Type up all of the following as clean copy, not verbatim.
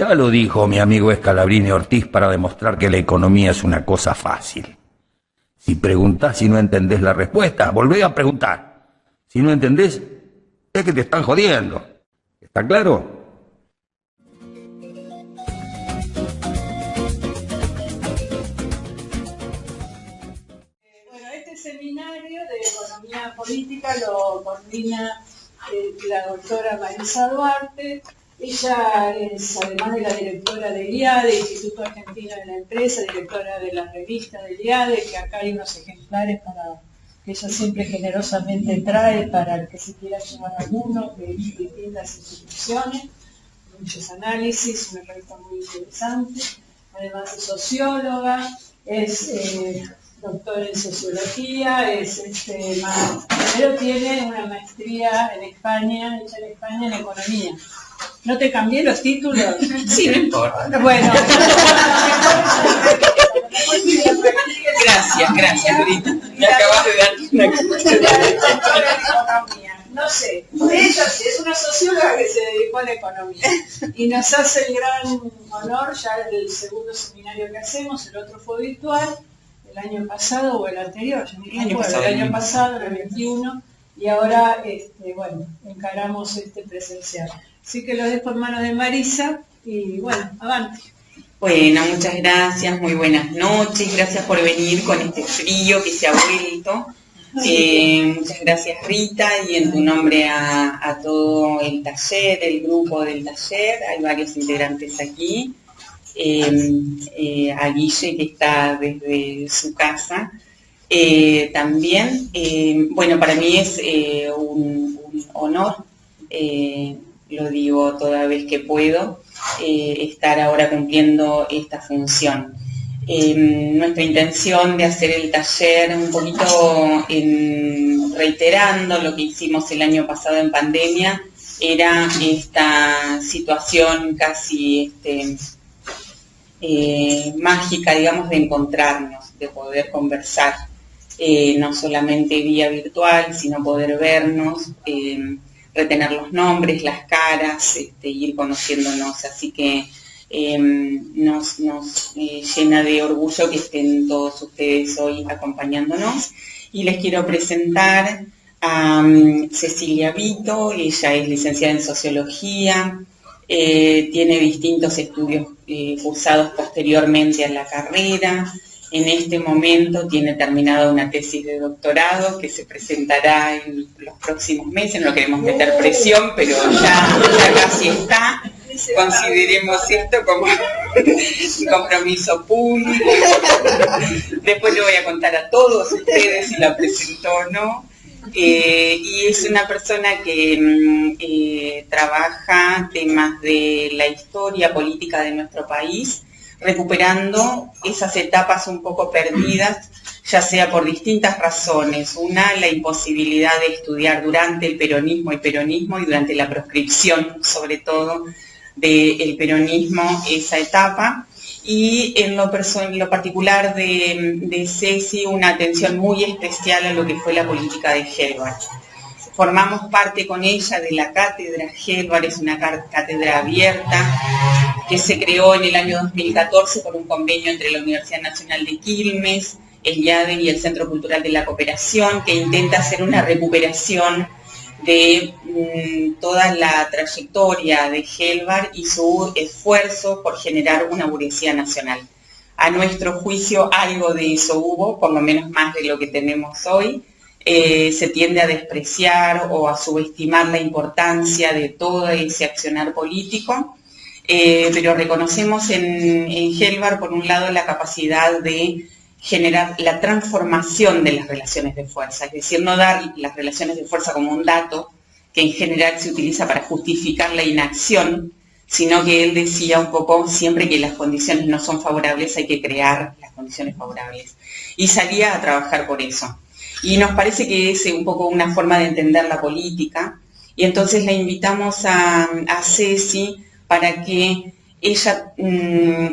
Ya lo dijo mi amigo Scalabrini Ortiz para demostrar que la economía es una cosa fácil. Si preguntás y no entendés la respuesta, volvé a preguntar. Si no entendés, es que te están jodiendo. ¿Está claro? Bueno, este seminario de economía política lo coordina la doctora Marisa Duarte. Ella es, además de la directora del IADE, Instituto Argentino de la Empresa, directora de la revista del IADE, que acá hay unos ejemplares para que ella siempre generosamente trae para el que se quiera llevar alguno de distintas instituciones, muchos análisis, una revista muy interesante. Además es socióloga, es doctora en sociología, pero tiene una maestría en España, hecha en España en economía. ¿No te cambié los títulos? Sí, no importa. Bueno. Gracias, Rita. Me acabas de dar una economía. No sé, ella es una socióloga que se dedicó a la economía y nos hace el gran honor, ya el segundo seminario que hacemos, el otro fue virtual, el año pasado o el anterior, el año pasado, el 21, y ahora, bueno, encaramos presencial. Así que lo dejo en manos de Marisa y bueno, avante. Bueno, muchas gracias, muy buenas noches, gracias por venir con este frío que se ha vuelto. Muchas gracias, Rita, y en tu nombre a todo el taller, el grupo del taller, hay varios integrantes aquí, a Guille que está desde su casa. También, bueno, para mí es un honor, lo digo toda vez que puedo, estar ahora cumpliendo esta función. Nuestra intención de hacer el taller un poquito reiterando lo que hicimos el año pasado en pandemia, era esta situación casi mágica, digamos, de encontrarnos, de poder conversar, no solamente vía virtual, sino poder vernos, retener los nombres, las caras, ir conociéndonos, así que nos llena de orgullo que estén todos ustedes hoy acompañándonos. Y les quiero presentar a Cecilia Vito. Ella es licenciada en Sociología, tiene distintos estudios cursados posteriormente a la carrera. En este momento tiene terminada una tesis de doctorado que se presentará en los próximos meses. No queremos meter presión, pero ya casi está. Consideremos esto como un compromiso público. Después le voy a contar a todos ustedes si la presentó o no. Y es una persona que trabaja temas de la historia política de nuestro país, recuperando esas etapas un poco perdidas, ya sea por distintas razones. Una, la imposibilidad de estudiar durante el peronismo y durante la proscripción, sobre todo, del peronismo, esa etapa. Y en lo particular de Ceci, una atención muy especial a lo que fue la política de Helvar. Formamos parte con ella de la cátedra. Helvar es una cátedra abierta que se creó en el año 2014 por un convenio entre la Universidad Nacional de Quilmes, el IADE y el Centro Cultural de la Cooperación, que intenta hacer una recuperación de toda la trayectoria de Helvar y su esfuerzo por generar una burguesía nacional. A nuestro juicio algo de eso hubo, por lo menos más de lo que tenemos hoy. Se tiende a despreciar o a subestimar la importancia de todo ese accionar político, pero reconocemos en Helvar, por un lado, la capacidad de generar la transformación de las relaciones de fuerza, es decir, no dar las relaciones de fuerza como un dato que en general se utiliza para justificar la inacción, sino que él decía un poco siempre que las condiciones no son favorables, hay que crear las condiciones favorables. Y salía a trabajar por eso. Y nos parece que es un poco una forma de entender la política, y entonces la invitamos a Ceci para que ella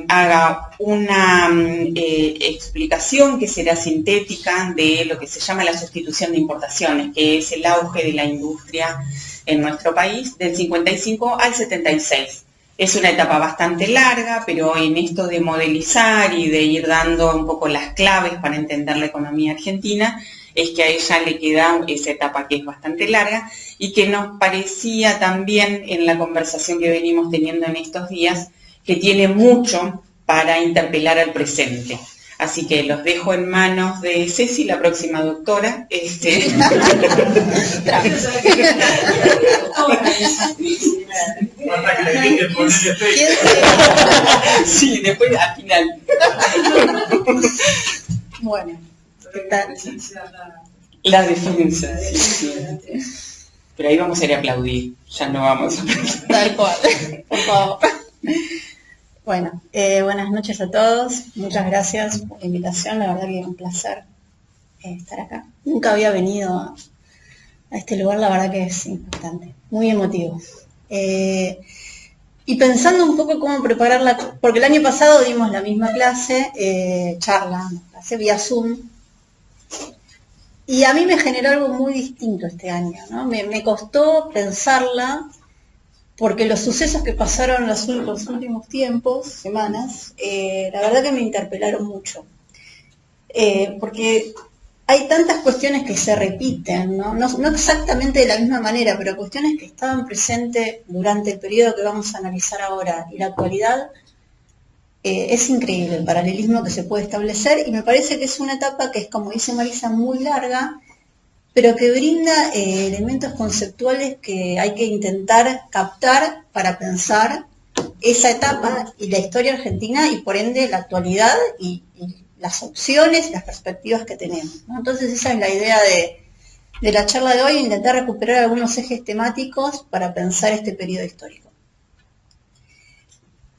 haga una explicación que será sintética de lo que se llama la sustitución de importaciones, que es el auge de la industria en nuestro país del 55 al 76. Es una etapa bastante larga, pero en esto de modelizar y de ir dando un poco las claves para entender la economía argentina, es que a ella le queda esa etapa que es bastante larga y que nos parecía también en la conversación que venimos teniendo en estos días, que tiene mucho para interpelar al presente. Así que los dejo en manos de Ceci, la próxima doctora. Sí, después al final. Bueno, ¿qué tal? La defensa. Sí. Pero ahí vamos a ir a aplaudir, ya no vamos a aplaudir. Tal cual, por favor. Bueno, buenas noches a todos. Muchas gracias por la invitación. La verdad que es un placer estar acá. Nunca había venido a este lugar, la verdad que es importante, muy emotivo. Y pensando un poco cómo prepararla, porque el año pasado dimos la misma clase, clase vía Zoom, y a mí me generó algo muy distinto este año, ¿no? Me costó pensarla, porque los sucesos que pasaron los últimos tiempos, semanas, la verdad que me interpelaron mucho. Porque hay tantas cuestiones que se repiten, ¿no? No exactamente de la misma manera, pero cuestiones que estaban presentes durante el periodo que vamos a analizar ahora y la actualidad. Es increíble el paralelismo que se puede establecer y me parece que es una etapa que es, como dice Marisa, muy larga, pero que brinda elementos conceptuales que hay que intentar captar para pensar esa etapa y la historia argentina y por ende la actualidad y las opciones y las perspectivas que tenemos, ¿no? Entonces esa es la idea de la charla de hoy, intentar recuperar algunos ejes temáticos para pensar este periodo histórico.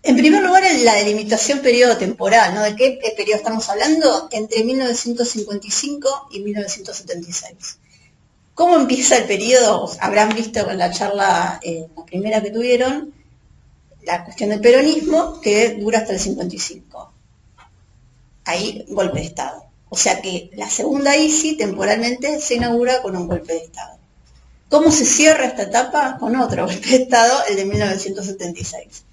En primer lugar, la delimitación periodo temporal, ¿no? ¿De qué periodo estamos hablando? Entre 1955 y 1976. ¿Cómo empieza el periodo? Habrán visto con la charla, la primera que tuvieron, la cuestión del peronismo, que dura hasta el 55. Ahí, golpe de Estado. O sea que la segunda ISI temporalmente se inaugura con un golpe de Estado. ¿Cómo se cierra esta etapa? Con otro golpe de Estado, el de 1976.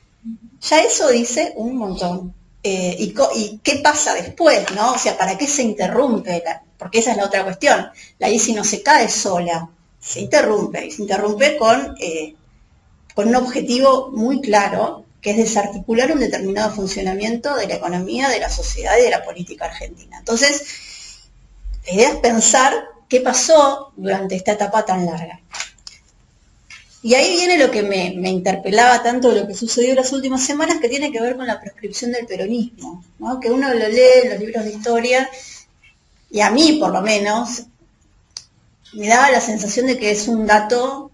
Ya eso dice un montón. ¿Y qué pasa después, no? O sea, ¿para qué se interrumpe? Porque esa es la otra cuestión. La ISI no se cae sola, se interrumpe. Y se interrumpe con un objetivo muy claro, que es desarticular un determinado funcionamiento de la economía, de la sociedad y de la política argentina. Entonces, la idea es pensar qué pasó durante esta etapa tan larga. Y ahí viene lo que me interpelaba tanto de lo que sucedió en las últimas semanas, que tiene que ver con la proscripción del peronismo, ¿no? Que uno lo lee en los libros de historia, y a mí, por lo menos, me daba la sensación de que es un dato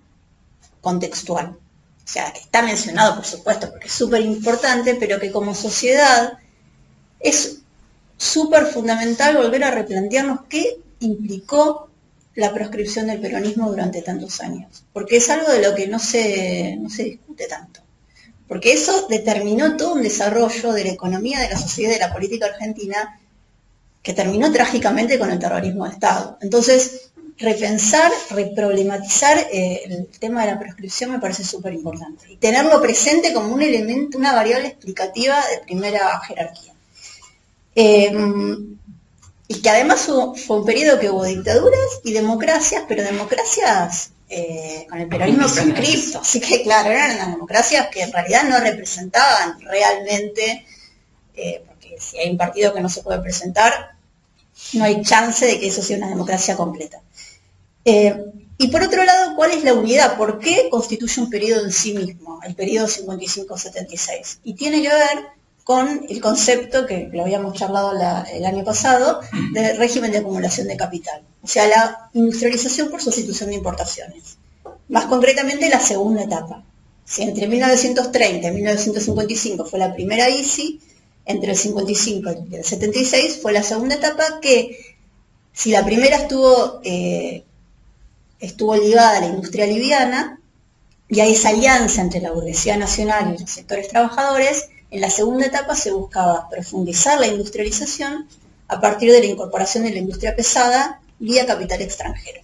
contextual. O sea, que está mencionado, por supuesto, porque es súper importante, pero que como sociedad es súper fundamental volver a replantearnos qué implicó la proscripción del peronismo durante tantos años, porque es algo de lo que no se discute tanto, porque eso determinó todo un desarrollo de la economía, de la sociedad y de la política argentina que terminó trágicamente con el terrorismo de Estado. Entonces, repensar, reproblematizar el tema de la proscripción me parece súper importante y tenerlo presente como un elemento, una variable explicativa de primera jerarquía. Y que además fue un periodo que hubo dictaduras y democracias, pero democracias con el peronismo proscripto. Así que claro, eran las democracias que en realidad no representaban realmente, porque si hay un partido que no se puede presentar, no hay chance de que eso sea una democracia completa. Y por otro lado, ¿cuál es la unidad? ¿Por qué constituye un periodo en sí mismo, el periodo 55-76? Y tiene que ver con el concepto que lo habíamos charlado el año pasado, de régimen de acumulación de capital. O sea, la industrialización por sustitución de importaciones. Más concretamente, la segunda etapa. Si entre 1930 y 1955 fue la primera ISI, entre el 55 y el 76 fue la segunda etapa que, si la primera estuvo ligada a la industria liviana, y a esa alianza entre la burguesía nacional y los sectores trabajadores, en la segunda etapa se buscaba profundizar la industrialización a partir de la incorporación de la industria pesada vía capital extranjero.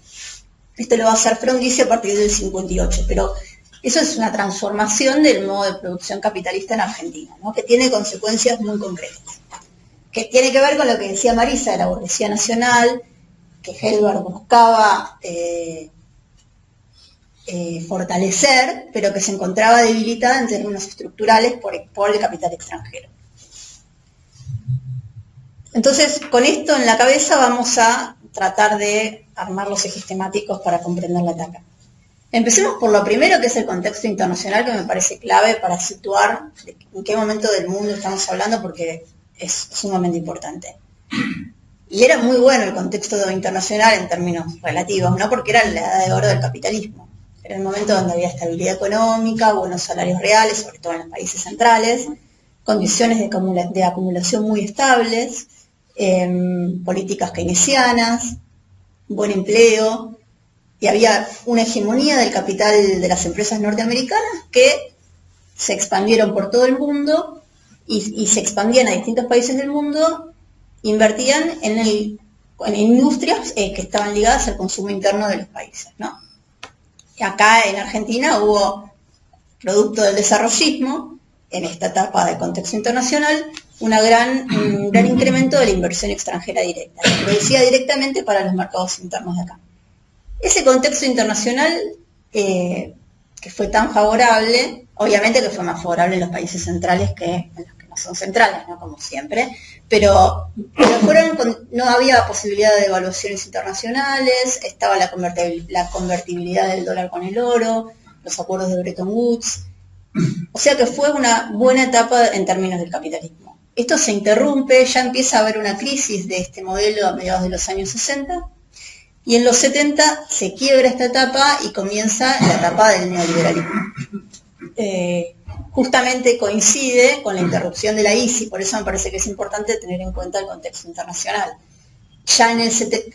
Esto lo va a hacer Frondizi a partir del 58, pero Eso es una transformación del modo de producción capitalista en Argentina, ¿no? Que tiene consecuencias muy concretas, que tiene que ver con lo que decía Marisa de la burguesía nacional, que Helbert buscaba fortalecer, pero que se encontraba debilitada en términos estructurales por el capital extranjero. Entonces, con esto en la cabeza vamos a tratar de armar los ejes temáticos para comprender la etapa. Empecemos por lo primero, que es el contexto internacional, que me parece clave para situar en qué momento del mundo estamos hablando, porque es sumamente importante. Y era muy bueno el contexto internacional en términos relativos, ¿no? Porque era la edad de oro del capitalismo. Era el momento donde había estabilidad económica, buenos salarios reales, sobre todo en los países centrales, condiciones de acumulación muy estables, políticas keynesianas, buen empleo, y había una hegemonía del capital de las empresas norteamericanas que se expandieron por todo el mundo y se expandían a distintos países del mundo, invertían en industrias que estaban ligadas al consumo interno de los países, ¿no? Acá en Argentina hubo, producto del desarrollismo, en esta etapa de contexto internacional, un gran incremento de la inversión extranjera directa, que producía directamente para los mercados internos de acá. Ese contexto internacional que fue tan favorable, obviamente que fue más favorable en los países centrales que en los que no son centrales, ¿no? Como siempre, pero no había posibilidad de devaluaciones internacionales, estaba la convertibilidad del dólar con el oro, los acuerdos de Bretton Woods, o sea que fue una buena etapa en términos del capitalismo. Esto se interrumpe, ya empieza a haber una crisis de este modelo a mediados de los años 60, y en los 70 se quiebra esta etapa y comienza la etapa del neoliberalismo. Justamente coincide con la interrupción de la ICI, por eso me parece que es importante tener en cuenta el contexto internacional.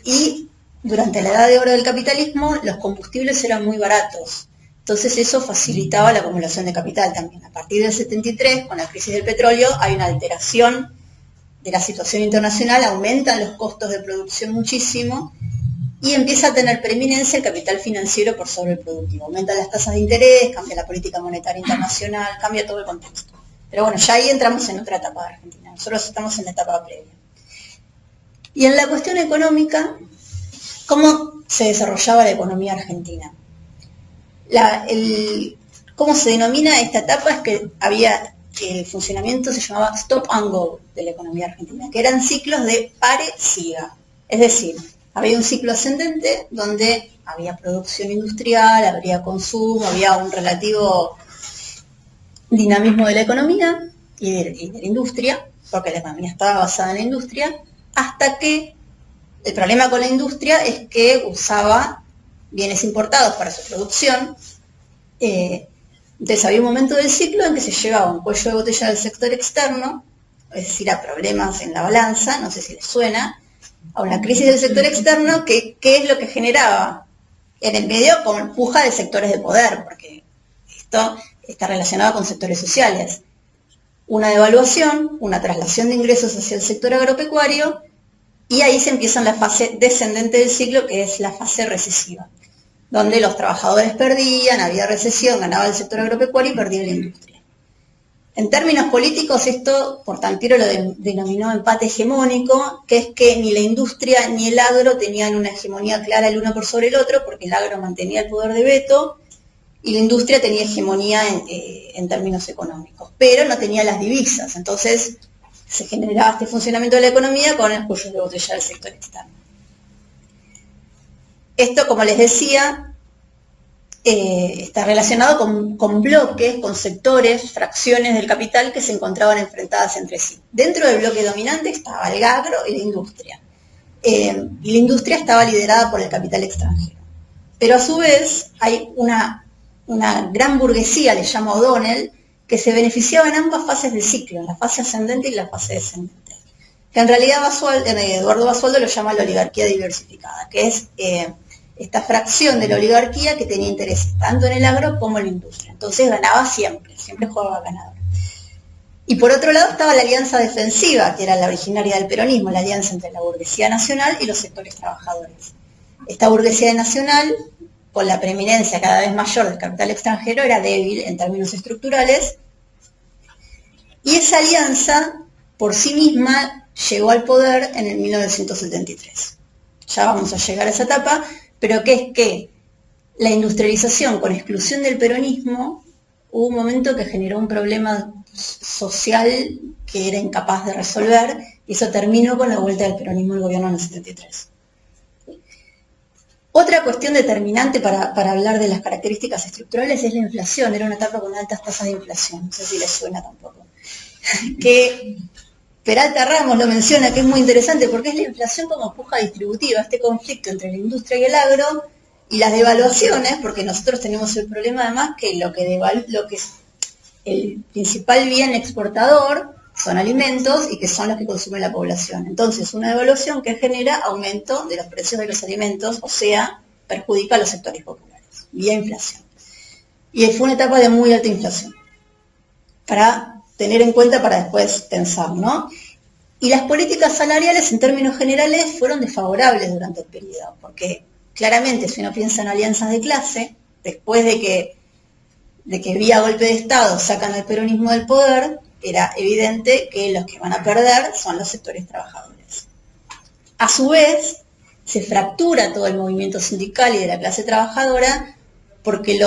Y durante la edad de oro del capitalismo, los combustibles eran muy baratos, entonces eso facilitaba la acumulación de capital también. A partir del 73, con la crisis del petróleo, hay una alteración de la situación internacional, aumentan los costos de producción muchísimo, y empieza a tener preeminencia el capital financiero por sobre el productivo. Aumentan las tasas de interés, cambia la política monetaria internacional, cambia todo el contexto. Pero bueno, ya ahí entramos en otra etapa de Argentina. Nosotros estamos en la etapa previa. Y en la cuestión económica, ¿cómo se desarrollaba la economía argentina? ¿Cómo se denomina esta etapa? Es que el funcionamiento se llamaba stop and go de la economía argentina, que eran ciclos de pare-siga. Es decir, había un ciclo ascendente donde había producción industrial, había consumo, había un relativo dinamismo de la economía y de la industria, porque la economía estaba basada en la industria, hasta que el problema con la industria es que usaba bienes importados para su producción. Entonces había un momento del ciclo en que se llegaba a un cuello de botella del sector externo, es decir, a problemas en la balanza, no sé si les suena, a una crisis del sector externo, que ¿qué es lo que generaba? En el medio, con puja de sectores de poder, porque esto está relacionado con sectores sociales. Una devaluación, una traslación de ingresos hacia el sector agropecuario, y ahí se empieza la fase descendente del ciclo, que es la fase recesiva, donde los trabajadores perdían, había recesión, ganaba el sector agropecuario y perdía la industria. En términos políticos, esto Portantiero lo denominó empate hegemónico, que es que ni la industria ni el agro tenían una hegemonía clara el uno por sobre el otro, porque el agro mantenía el poder de veto y la industria tenía hegemonía en términos económicos, pero no tenía las divisas. Entonces se generaba este funcionamiento de la economía con el cuello de botella del sector externo. Esto, como les decía, está relacionado con bloques, con sectores, fracciones del capital que se encontraban enfrentadas entre sí. Dentro del bloque dominante estaba el agro y la industria. Y la industria estaba liderada por el capital extranjero. Pero a su vez hay una gran burguesía, le llama O'Donnell, que se beneficiaba en ambas fases del ciclo, en la fase ascendente y la fase descendente. Que en realidad Eduardo Basualdo lo llama la oligarquía diversificada, que es esta fracción de la oligarquía que tenía intereses tanto en el agro como en la industria. Entonces ganaba siempre jugaba ganador. Y por otro lado estaba la alianza defensiva, que era la originaria del peronismo, la alianza entre la burguesía nacional y los sectores trabajadores. Esta burguesía nacional con la preeminencia cada vez mayor del capital extranjero, era débil en términos estructurales, y esa alianza por sí misma llegó al poder en el 1973. Ya vamos a llegar a esa etapa, pero que es que la industrialización con exclusión del peronismo, hubo un momento que generó un problema social que era incapaz de resolver, y eso terminó con la vuelta del peronismo al gobierno en el 73. Otra cuestión determinante para hablar de las características estructurales es la inflación. Era una etapa con altas tasas de inflación, no sé si les suena tampoco. Que Peralta Ramos lo menciona, que es muy interesante, porque es la inflación como puja distributiva, este conflicto entre la industria y el agro, y las devaluaciones, porque nosotros tenemos el problema además que lo que es el principal bien exportador son alimentos y que son los que consume la población. Entonces, una devaluación que genera aumento de los precios de los alimentos, o sea, perjudica a los sectores populares, vía inflación. Y fue una etapa de muy alta inflación, para tener en cuenta para después pensar, ¿no? Y las políticas salariales, en términos generales, fueron desfavorables durante el periodo, porque claramente, si uno piensa en alianzas de clase, después de que vía golpe de Estado sacan al peronismo del poder, era evidente que los que van a perder son los sectores trabajadores. A su vez, se fractura todo el movimiento sindical y de la clase trabajadora, porque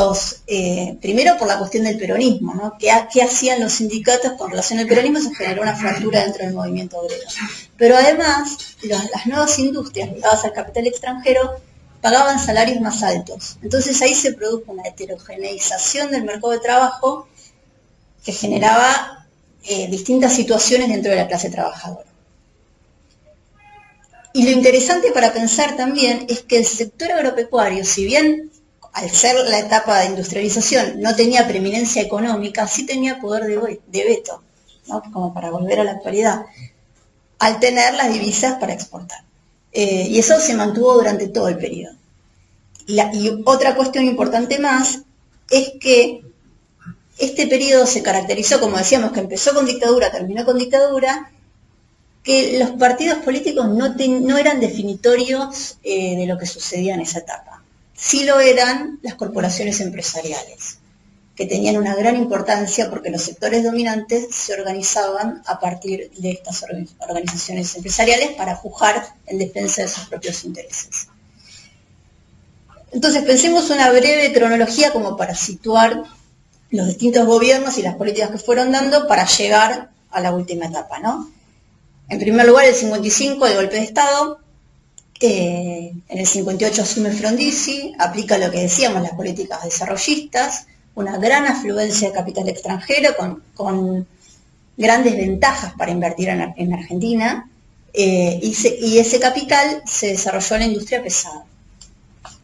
primero por la cuestión del peronismo, ¿no? ¿Qué hacían los sindicatos con relación al peronismo? Se generó una fractura dentro del movimiento obrero. Pero además, las nuevas industrias ligadas al capital extranjero pagaban salarios más altos. Entonces ahí se produjo una heterogeneización del mercado de trabajo que generaba distintas situaciones dentro de la clase trabajadora. Y lo interesante para pensar también es que el sector agropecuario, si bien al ser la etapa de industrialización no tenía preeminencia económica, sí tenía poder de veto, ¿no? Como para volver a la actualidad, al tener las divisas para exportar. Y eso se mantuvo durante todo el periodo. Y otra cuestión importante más es que este periodo se caracterizó, como decíamos, que empezó con dictadura, terminó con dictadura, que los partidos políticos no eran definitorios de lo que sucedía en esa etapa. Sí lo eran las corporaciones empresariales, que tenían una gran importancia porque los sectores dominantes se organizaban a partir de estas organizaciones empresariales para pujar en defensa de sus propios intereses. Entonces, pensemos una breve cronología como para situar los distintos gobiernos y las políticas que fueron dando para llegar a la última etapa, ¿no? En primer lugar, el 55, el golpe de Estado. En el 58 asume Frondizi, aplica lo que decíamos, las políticas desarrollistas, una gran afluencia de capital extranjero con grandes ventajas para invertir en Argentina, y ese capital se desarrolló en la industria pesada.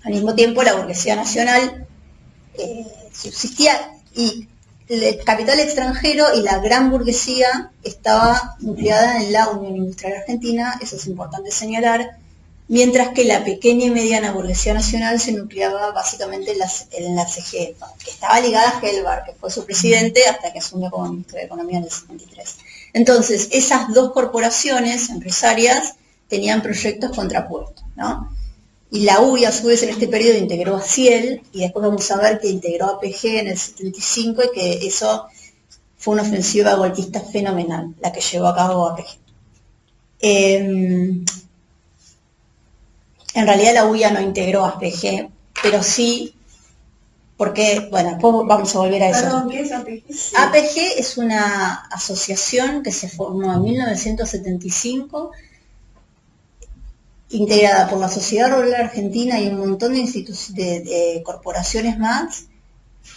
Al mismo tiempo, la burguesía nacional subsistía, y el capital extranjero y la gran burguesía estaba nucleada en la Unión Industrial Argentina, eso es importante señalar, mientras que la pequeña y mediana burguesía nacional se nucleaba básicamente en la CGE, que estaba ligada a Gelbar, que fue su presidente hasta que asumió como ministro de Economía en el 73. Entonces, esas dos corporaciones empresarias tenían proyectos contrapuestos, ¿no? Y la UBI, a su vez, en este periodo integró a Ciel, y después vamos a ver que integró a PG en el 75, y que eso fue una ofensiva golpista fenomenal, la que llevó a cabo a PG. En realidad la UIA no integró a PG, pero sí, porque, bueno, después vamos a volver a eso. Perdón, ¿qué es APG? Sí. APG es una asociación que se formó en 1975, integrada por la Sociedad Rural Argentina y un montón de corporaciones más,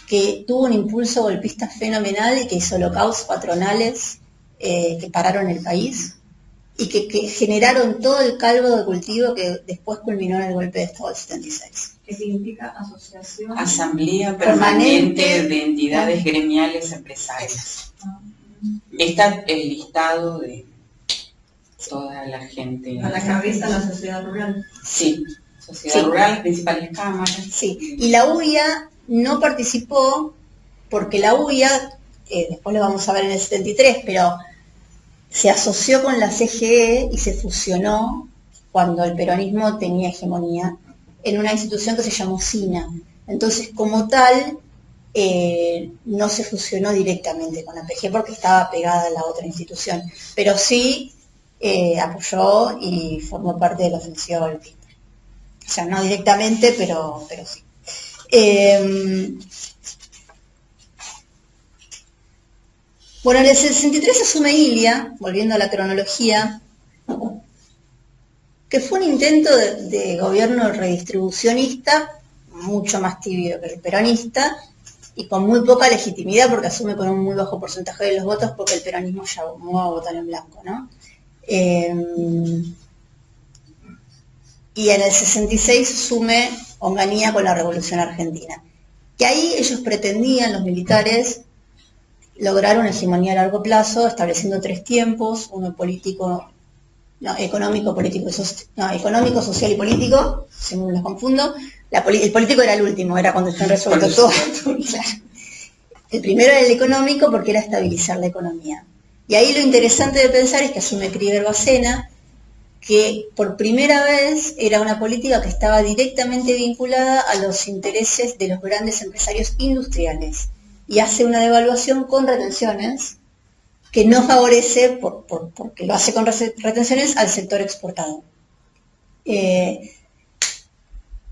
que tuvo un impulso golpista fenomenal y que hizo lockouts patronales que pararon el país y que generaron todo el caldo de cultivo que después culminó en el golpe de Estado del 76. ¿Qué significa asociación? Asamblea Permanente de Entidades Gremiales Empresarias. Está el listado de toda la gente. A la cabeza la sociedad rural. Sí, sociedad rural, las principales cámaras. Sí, y la UIA no participó porque la UIA, después lo vamos a ver en el 73, pero se asoció con la CGE y se fusionó cuando el peronismo tenía hegemonía en una institución que se llamó SINA. Entonces, como tal, no se fusionó directamente con APG porque estaba pegada a la otra institución, pero sí apoyó y formó parte de la ofensiva golpista. O sea, no directamente, pero sí. Bueno, en el 63 asume Ilia, volviendo a la cronología, que fue un intento de gobierno redistribucionista, mucho más tibio que el peronista, y con muy poca legitimidad porque asume con un muy bajo porcentaje de los votos porque el peronismo ya no va a votar en blanco, ¿no? Y en el 66 asume Onganía con la Revolución Argentina. Que ahí ellos pretendían, los militares, lograr una hegemonía a largo plazo, estableciendo 3 tiempos, uno político, económico, político, económico, social y político, si no los confundo. El político era el último, era cuando están resueltos todo. Claro. El primero era el económico porque era estabilizar la economía. Y ahí lo interesante de pensar es que asume Krieger Bacena, que por primera vez era una política que estaba directamente vinculada a los intereses de los grandes empresarios industriales y hace una devaluación con retenciones que no favorece, porque lo hace con retenciones, al sector exportador.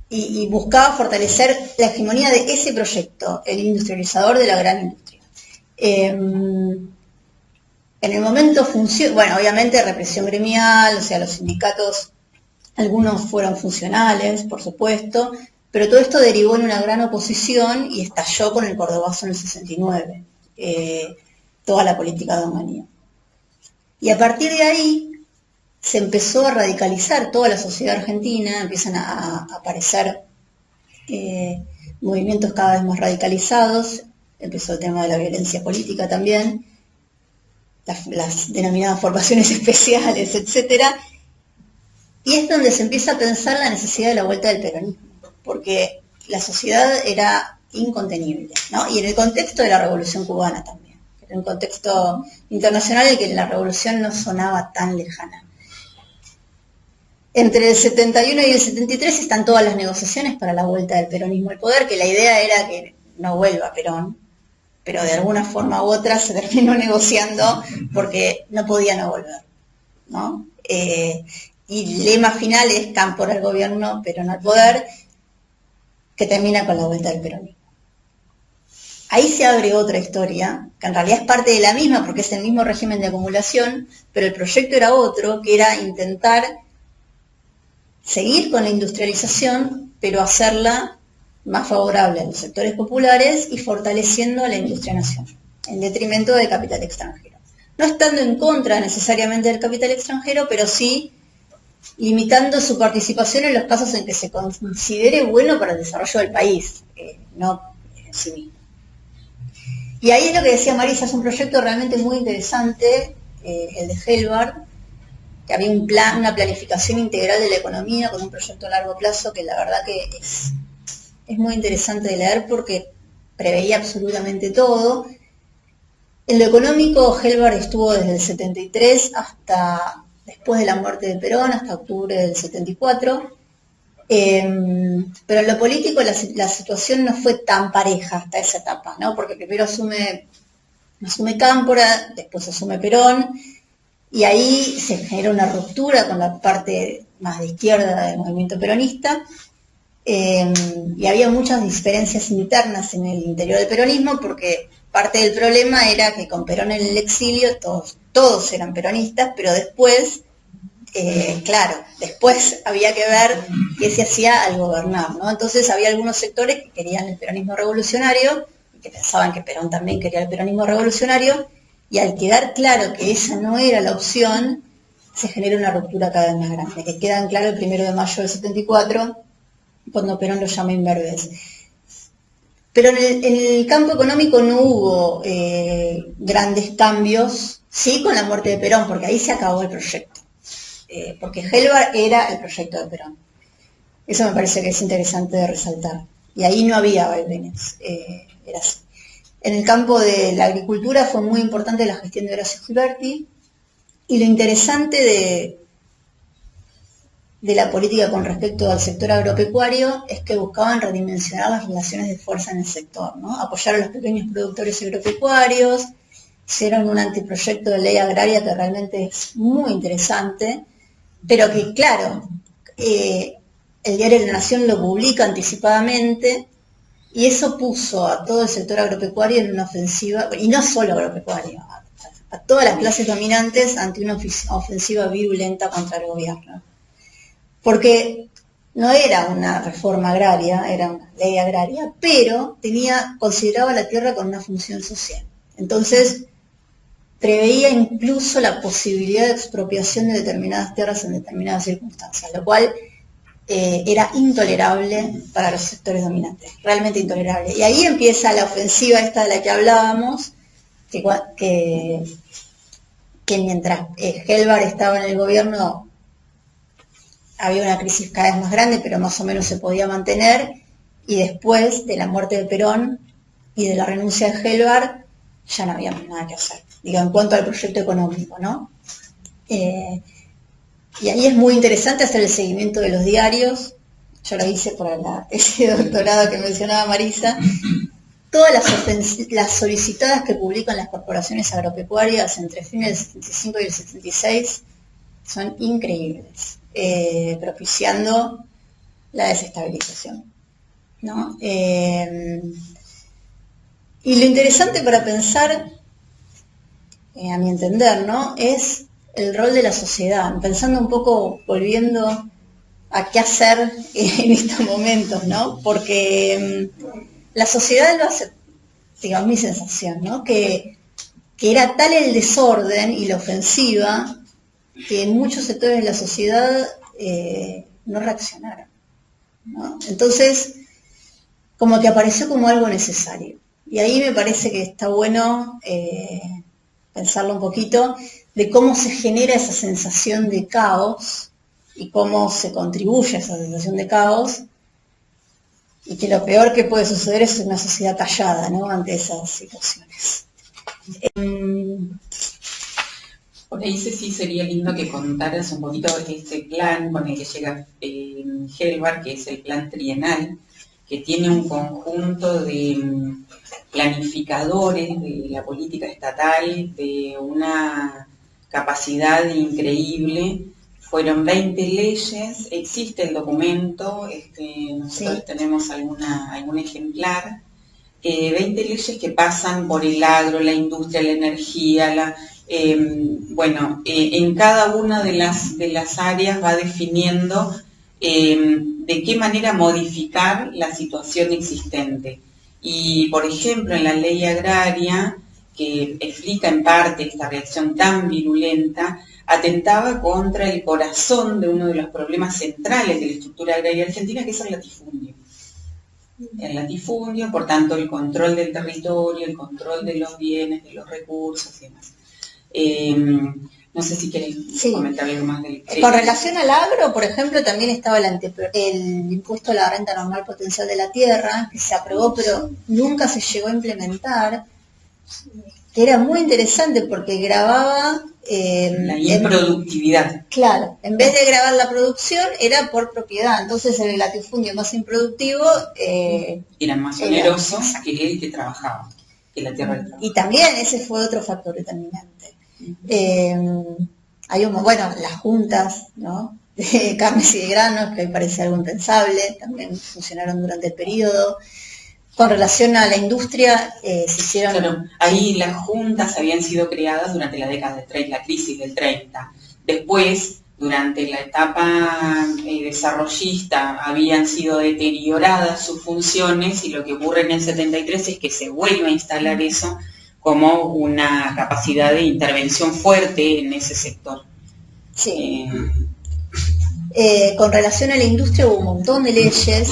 Y buscaba fortalecer la hegemonía de ese proyecto, el industrializador de la gran industria. En el momento bueno, obviamente represión gremial, o sea, los sindicatos, algunos fueron funcionales, por supuesto, pero todo esto derivó en una gran oposición y estalló con el Cordobazo en el 69, toda la política de Onganía. Y a partir de ahí se empezó a radicalizar toda la sociedad argentina, empiezan a aparecer movimientos cada vez más radicalizados, empezó el tema de la violencia política también, las denominadas formaciones especiales, etcétera, y es donde se empieza a pensar la necesidad de la vuelta del peronismo, porque la sociedad era incontenible, ¿no? Y en el contexto de la Revolución Cubana también, en un contexto internacional en el que la revolución no sonaba tan lejana. Entre el 71 y el 73 están todas las negociaciones para la vuelta del peronismo al poder, que la idea era que no vuelva Perón, pero de alguna forma u otra se terminó negociando porque no podía no volver, ¿no? Y el lema final es Cámpora al gobierno, Perón al poder, que termina con la vuelta del peronismo. Ahí se abre otra historia, que en realidad es parte de la misma porque es el mismo régimen de acumulación, pero el proyecto era otro, que era intentar seguir con la industrialización, pero hacerla más favorable a los sectores populares y fortaleciendo a la industria nacional, en detrimento del capital extranjero. No estando en contra necesariamente del capital extranjero, pero sí limitando su participación en los casos en que se considere bueno para el desarrollo del país, no en sí mismo. Y ahí es lo que decía Marisa, es un proyecto realmente muy interesante, el de Helbard, que había una planificación integral de la economía con un proyecto a largo plazo que la verdad que es muy interesante de leer porque preveía absolutamente todo. En lo económico, Helbard estuvo desde el 73 hasta después de la muerte de Perón, hasta octubre del 74. Pero en lo político la situación no fue tan pareja hasta esa etapa, ¿no? Porque primero asume Cámpora, después asume Perón, y ahí se genera una ruptura con la parte más de izquierda del movimiento peronista, y había muchas diferencias internas en el interior del peronismo, porque parte del problema era que con Perón en el exilio todos eran peronistas, pero después, después había que ver qué se hacía al gobernar, ¿no? Entonces había algunos sectores que querían el peronismo revolucionario, y que pensaban que Perón también quería el peronismo revolucionario, y al quedar claro que esa no era la opción, se genera una ruptura cada vez más grande, que queda en claro el 1 de mayo del 74, cuando Perón lo llama imberbes. Pero en el campo económico no hubo grandes cambios, sí con la muerte de Perón, porque ahí se acabó el proyecto, porque Helbard era el proyecto de Perón. Eso me parece que es interesante de resaltar. Y ahí no había vaivenes, era así. En el campo de la agricultura fue muy importante la gestión de Horacio Gilberti, y lo interesante de la política con respecto al sector agropecuario es que buscaban redimensionar las relaciones de fuerza en el sector, ¿no? Apoyar a los pequeños productores agropecuarios, hicieron un anteproyecto de ley agraria que realmente es muy interesante, pero que, claro, el diario La Nación lo publica anticipadamente y eso puso a todo el sector agropecuario en una ofensiva, y no solo agropecuario, a todas las clases dominantes ante una ofensiva virulenta contra el gobierno. Porque no era una reforma agraria, era una ley agraria, pero consideraba la tierra con una función social. Entonces, preveía incluso la posibilidad de expropiación de determinadas tierras en determinadas circunstancias, lo cual era intolerable para los sectores dominantes, realmente intolerable. Y ahí empieza la ofensiva esta de la que hablábamos, que mientras Helvar estaba en el gobierno había una crisis cada vez más grande, pero más o menos se podía mantener, y después de la muerte de Perón y de la renuncia de Helvar, ya no había más nada que hacer, digo, en cuanto al proyecto económico, ¿no? Y ahí es muy interesante hacer el seguimiento de los diarios. Yo lo hice por ese doctorado que mencionaba Marisa. Todas las solicitadas que publican las corporaciones agropecuarias entre fines del 75 y el 76 son increíbles, propiciando la desestabilización, ¿no? Y lo interesante para pensar, a mi entender, ¿no?, es el rol de la sociedad, pensando un poco, volviendo a qué hacer en estos momentos, ¿no? Porque la sociedad lo hace, digamos, mi sensación, ¿no?, que era tal el desorden y la ofensiva que en muchos sectores de la sociedad no reaccionaron, ¿no? Entonces, como que apareció como algo necesario. Y ahí me parece que está bueno pensarlo un poquito, de cómo se genera esa sensación de caos y cómo se contribuye a esa sensación de caos, y que lo peor que puede suceder es una sociedad callada, ¿no?, ante esas situaciones. Por ahí sí sería lindo que contaras un poquito de este plan con el que llega Helvar, que es el plan trienal, que tiene un conjunto de planificadores de la política estatal, de una capacidad increíble. Fueron 20 leyes, existe el documento, nosotros tenemos algún ejemplar, 20 leyes que pasan por el agro, la industria, la energía, en cada una de las áreas va definiendo de qué manera modificar la situación existente. Y, por ejemplo, en la ley agraria, que explica en parte esta reacción tan virulenta, atentaba contra el corazón de uno de los problemas centrales de la estructura agraria argentina, que es el latifundio. El latifundio, por tanto, el control del territorio, el control de los bienes, de los recursos y demás. No sé si querés comentar algo más del... Con relación al agro, por ejemplo, también estaba el impuesto a la renta normal potencial de la tierra, que se aprobó, pero nunca se llegó a implementar, que era muy interesante porque gravaba... la improductividad. Claro, en vez de grabar la producción, era por propiedad. Entonces el latifundio más improductivo... era más oneroso que el que trabajaba, que la tierra del trabajo. Y también ese fue otro factor determinante. Hay las juntas, ¿no?, de carnes y de granos, que hoy parece algo impensable, también funcionaron durante el periodo. Con relación a la industria, se hicieron... Claro, ahí las juntas habían sido creadas durante la década del 30, la crisis del 30. Después, durante la etapa desarrollista, habían sido deterioradas sus funciones, y lo que ocurre en el 73 es que se vuelve a instalar eso como una capacidad de intervención fuerte en ese sector. Sí. Con relación a la industria hubo un montón de leyes.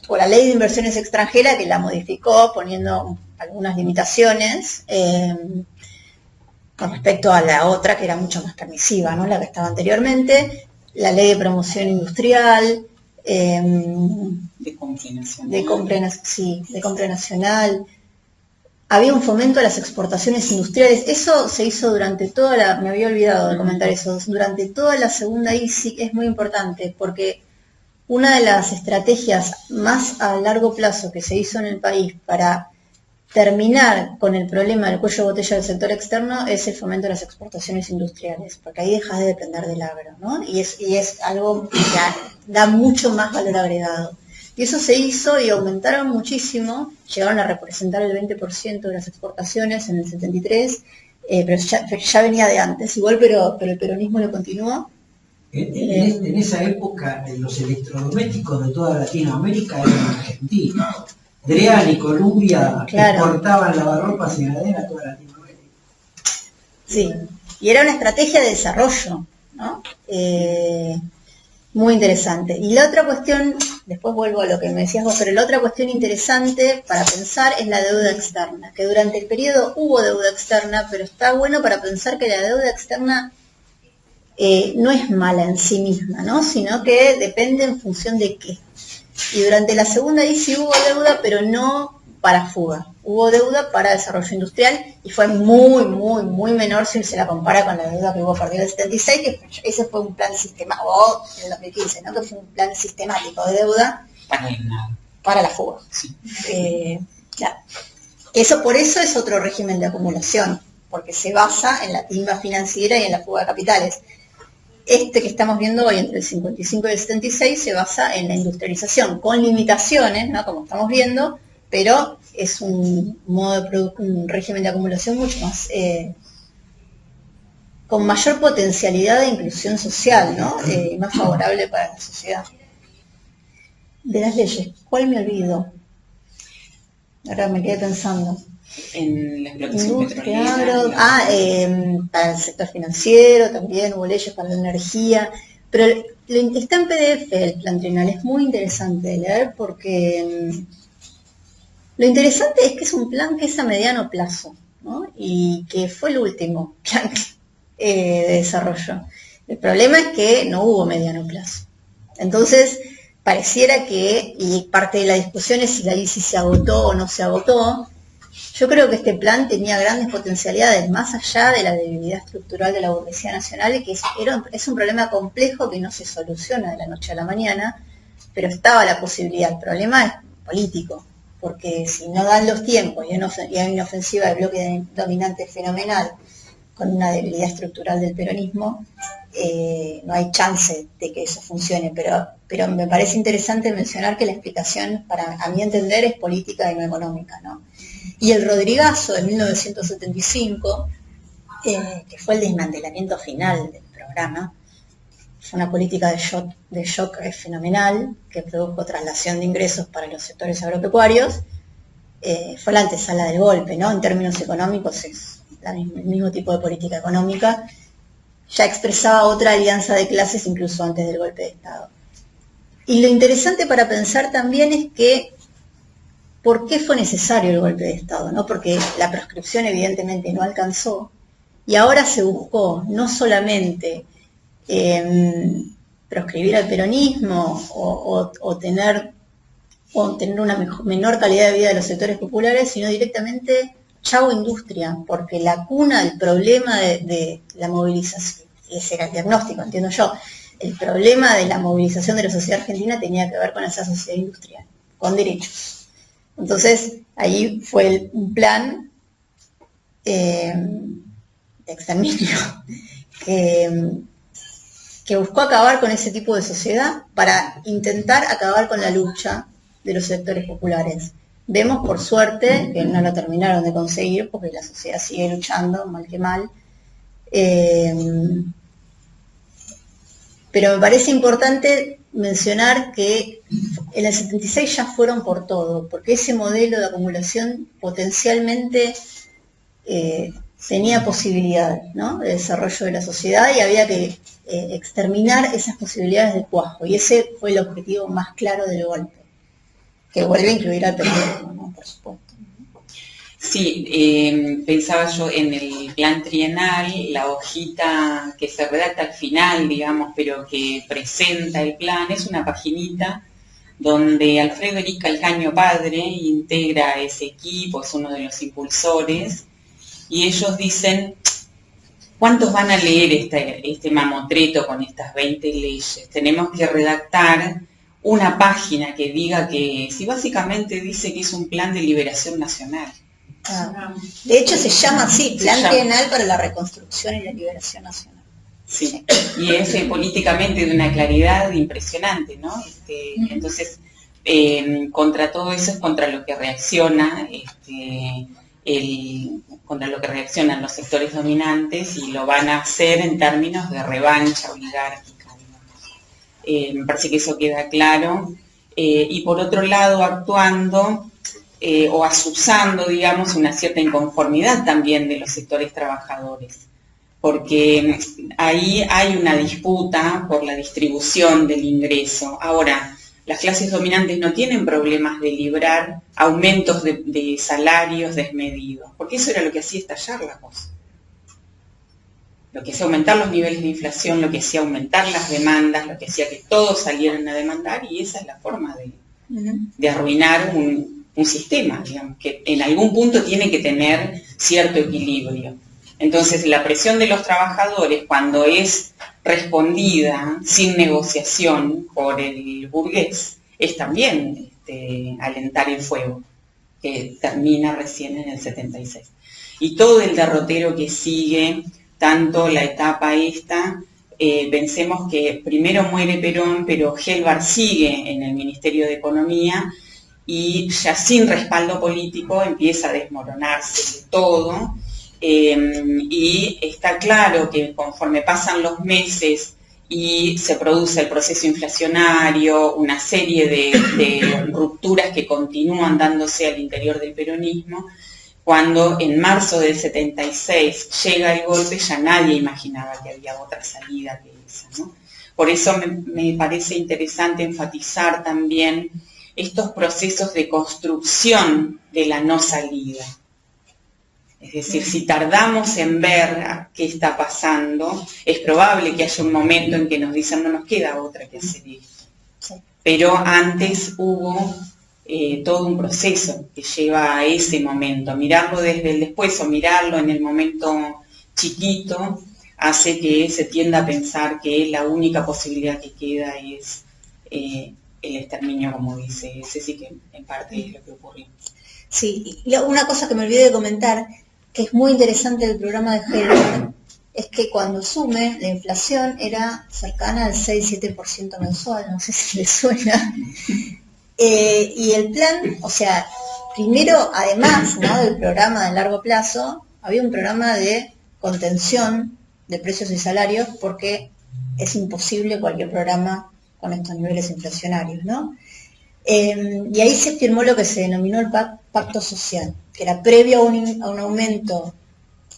Por la ley de inversiones extranjeras, que la modificó poniendo algunas limitaciones con respecto a la otra, que era mucho más permisiva, ¿no?, la que estaba anteriormente. La ley de promoción industrial, de compra nacional. de compra nacional. había un fomento a las exportaciones industriales. Eso se hizo durante toda la, me había olvidado de comentar eso, durante toda la segunda ISIC. Es muy importante porque una de las estrategias más a largo plazo que se hizo en el país para terminar con el problema del cuello de botella del sector externo es el fomento de las exportaciones industriales, porque ahí dejas de depender del agro, ¿no? Y es algo que da mucho más valor agregado. Y eso se hizo y aumentaron muchísimo, llegaron a representar el 20% de las exportaciones en el 73, pero ya venía de antes igual, pero el peronismo lo continuó. En esa época los electrodomésticos de toda Latinoamérica eran argentinos. Dreal y Columbia exportaban lavarropas y heladeras a toda Latinoamérica. Sí, y era una estrategia de desarrollo, ¿no? Muy interesante. Y la otra cuestión, después vuelvo a lo que me decías vos, pero la otra cuestión interesante para pensar es la deuda externa, que durante el periodo hubo deuda externa, pero está bueno para pensar que la deuda externa no es mala en sí misma, ¿no? Sino que depende en función de qué. Y durante la segunda ISI hubo deuda, pero no para fuga. Hubo deuda para desarrollo industrial y fue muy, muy, muy menor si se la compara con la deuda que hubo a partir del 76, que ese fue un plan sistemático, o en el 2015, ¿no? Que fue un plan sistemático de deuda para la fuga. Sí. Claro. Por eso es otro régimen de acumulación, porque se basa en la timba financiera y en la fuga de capitales. Este que estamos viendo hoy entre el 55 y el 76 se basa en la industrialización, con limitaciones, ¿no? Como estamos viendo, pero es un régimen de acumulación mucho más, con mayor potencialidad de inclusión social, ¿no? Y más favorable para la sociedad. De las leyes, ¿cuál me olvido? Ahora me quedé pensando. En la explotación petrolera. Para el sector financiero también hubo leyes para la energía, pero está en PDF el plan trienal, es muy interesante de leer porque lo interesante es que es un plan que es a mediano plazo, ¿no? Y que fue el último plan de desarrollo. El problema es que no hubo mediano plazo. Entonces, pareciera que, y parte de la discusión es si la ISI se agotó o no se agotó. Yo creo que este plan tenía grandes potencialidades, más allá de la debilidad estructural de la burguesía nacional, y que es un problema complejo que no se soluciona de la noche a la mañana, pero estaba la posibilidad. El problema es político, porque si no dan los tiempos y hay una ofensiva del bloque dominante fenomenal, con una debilidad estructural del peronismo, no hay chance de que eso funcione, pero me parece interesante mencionar que la explicación, a mi entender, es política y no económica, ¿no? Y el Rodrigazo de 1975, que fue el desmantelamiento final del programa, fue una política de shock fenomenal, que produjo traslación de ingresos para los sectores agropecuarios, fue la antesala del golpe, ¿no? En términos económicos es el mismo tipo de política económica, ya expresaba otra alianza de clases incluso antes del golpe de Estado. Y lo interesante para pensar también es que ¿por qué fue necesario el golpe de Estado? ¿No? Porque la proscripción evidentemente no alcanzó y ahora se buscó no solamente proscribir al peronismo o tener una menor calidad de vida de los sectores populares, sino directamente chau industria, porque la cuna del problema de la movilización, ese era el diagnóstico, entiendo yo, el problema de la movilización de la sociedad argentina tenía que ver con esa sociedad industrial, con derechos. Entonces, ahí fue un plan de exterminio que buscó acabar con ese tipo de sociedad para intentar acabar con la lucha de los sectores populares. Vemos, por suerte, que no lo terminaron de conseguir porque la sociedad sigue luchando, mal que mal. Pero me parece importante mencionar que en el 76 ya fueron por todo, porque ese modelo de acumulación potencialmente tenía posibilidades, ¿no?, de desarrollo de la sociedad y había que exterminar esas posibilidades de cuajo. Y ese fue el objetivo más claro del golpe, que vuelve a incluir al periodismo, ¿no?, por supuesto. Sí, pensaba yo en el plan trienal, la hojita que se redacta al final, digamos, pero que presenta el plan, es una paginita donde Alfredo Erik Calcaño padre integra ese equipo, es uno de los impulsores, y ellos dicen, ¿cuántos van a leer este mamotreto con estas 20 leyes? Tenemos que redactar una página que diga que, si básicamente dice que es un plan de liberación nacional. De hecho se llama así, Plan Trienal para la Reconstrucción y la Liberación Nacional. Sí, y es políticamente de una claridad impresionante, ¿no? Entonces, contra todo eso es contra lo que reacciona, contra lo que reaccionan los sectores dominantes, y lo van a hacer en términos de revancha oligárquica. Me parece que eso queda claro. Y por otro lado, actuando o azuzando, digamos, una cierta inconformidad también de los sectores trabajadores, porque ahí hay una disputa por la distribución del ingreso. Ahora, las clases dominantes no tienen problemas de librar aumentos de salarios desmedidos, porque eso era lo que hacía estallar la cosa. Lo que hacía aumentar los niveles de inflación, lo que hacía aumentar las demandas, lo que hacía que todos salieran a demandar, y esa es la forma de arruinar un sistema, digamos, que en algún punto tiene que tener cierto equilibrio. Entonces, la presión de los trabajadores, cuando es respondida sin negociación por el burgués, es también alentar el fuego, que termina recién en el 76. Y todo el derrotero que sigue, tanto la etapa pensemos que primero muere Perón, pero Gelbar sigue en el Ministerio de Economía, y ya sin respaldo político empieza a desmoronarse de todo. Y está claro que conforme pasan los meses y se produce el proceso inflacionario, una serie de rupturas que continúan dándose al interior del peronismo, cuando en marzo del 76 llega el golpe, ya nadie imaginaba que había otra salida que esa, ¿no? Por eso me parece interesante enfatizar también estos procesos de construcción de la no salida. Es decir, si tardamos en ver qué está pasando, es probable que haya un momento en que nos dicen no nos queda otra que hacer esto. Sí. Pero antes hubo todo un proceso que lleva a ese momento. Mirarlo desde el después o mirarlo en el momento chiquito hace que se tienda a pensar que la única posibilidad que queda es el exterminio, como dice Ceci, que en parte es lo que ocurrió. Sí, y una cosa que me olvidé de comentar, que es muy interesante del programa de Gelbar, es que cuando sume, la inflación era cercana al 6-7% mensual, no sé si le suena. Y el plan, o sea, primero, además, ¿no?, del programa de largo plazo, había un programa de contención de precios y salarios, porque es imposible cualquier programa con estos niveles inflacionarios, ¿no? Y ahí se firmó lo que se denominó el pacto social, que era previo a un aumento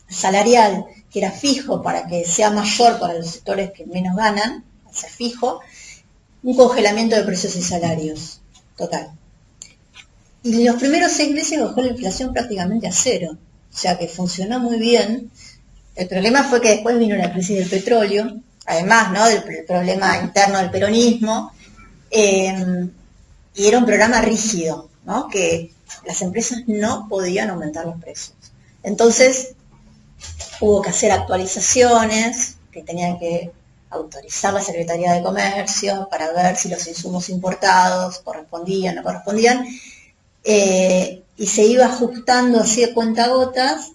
salarial que era fijo para que sea mayor para los sectores que menos ganan, o sea, fijo, un congelamiento de precios y salarios total. Y en los primeros 6 meses bajó la inflación prácticamente a 0, o sea que funcionó muy bien. El problema fue que después vino la crisis del petróleo, además, ¿no?, del problema interno del peronismo, y era un programa rígido, ¿no?, que las empresas no podían aumentar los precios. Entonces, hubo que hacer actualizaciones que tenían que autorizar la Secretaría de Comercio para ver si los insumos importados correspondían o no correspondían, y se iba ajustando así de cuentagotas,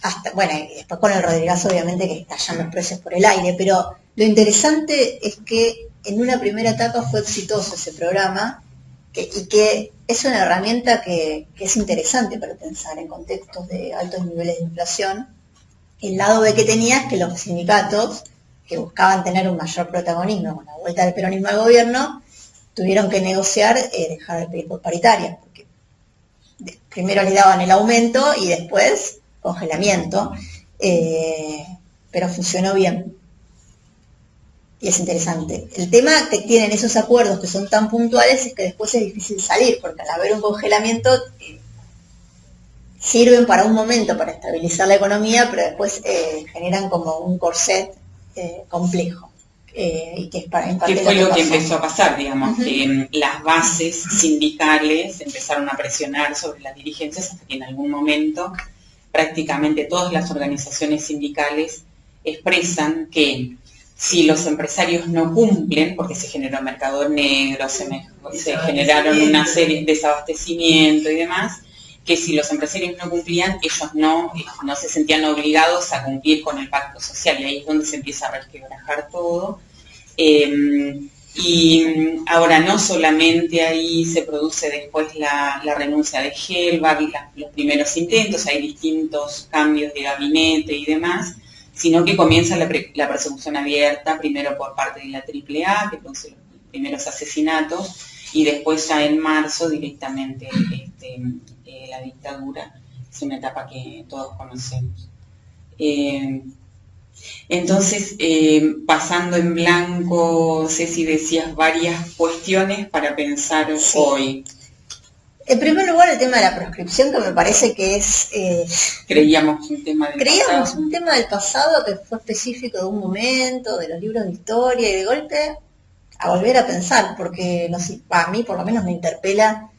hasta, bueno, y después con el Rodrigazo obviamente que estallan los precios por el aire, pero lo interesante es que en una primera etapa fue exitoso ese programa, y que es una herramienta que es interesante para pensar en contextos de altos niveles de inflación. El lado B que tenía es que los sindicatos, que buscaban tener un mayor protagonismo con la vuelta del peronismo al gobierno, tuvieron que negociar dejar de pedir por paritaria, porque primero les daban el aumento y después congelamiento, pero funcionó bien. Y es interesante. El tema que tienen esos acuerdos que son tan puntuales es que después es difícil salir, porque al haber un congelamiento sirven para un momento para estabilizar la economía, pero después generan como un corset complejo, y que es en parte ¿qué fue lo que pasó. empezó a pasar? Digamos, que las bases sindicales empezaron a presionar sobre las dirigencias hasta que en algún momento prácticamente todas las organizaciones sindicales expresan que si los empresarios no cumplen, porque se generó mercado negro, se generaron una serie de desabastecimiento y demás, que si los empresarios no cumplían, ellos no se sentían obligados a cumplir con el pacto social, y ahí es donde se empieza a resquebrajar todo. Y ahora no solamente ahí se produce después la renuncia de Helbach y los primeros intentos, hay distintos cambios de gabinete y demás, sino que comienza la persecución abierta, primero por parte de la AAA, que produce los primeros asesinatos, y después ya en marzo directamente la dictadura. Es una etapa que todos conocemos. Entonces, pasando en blanco, Ceci, decías varias cuestiones para pensar hoy. En primer lugar, el tema de la proscripción, que me parece que es... Creíamos un tema del pasado que fue específico de un momento, de los libros de historia, y de golpe a volver a pensar, porque a mí por lo menos me interpela,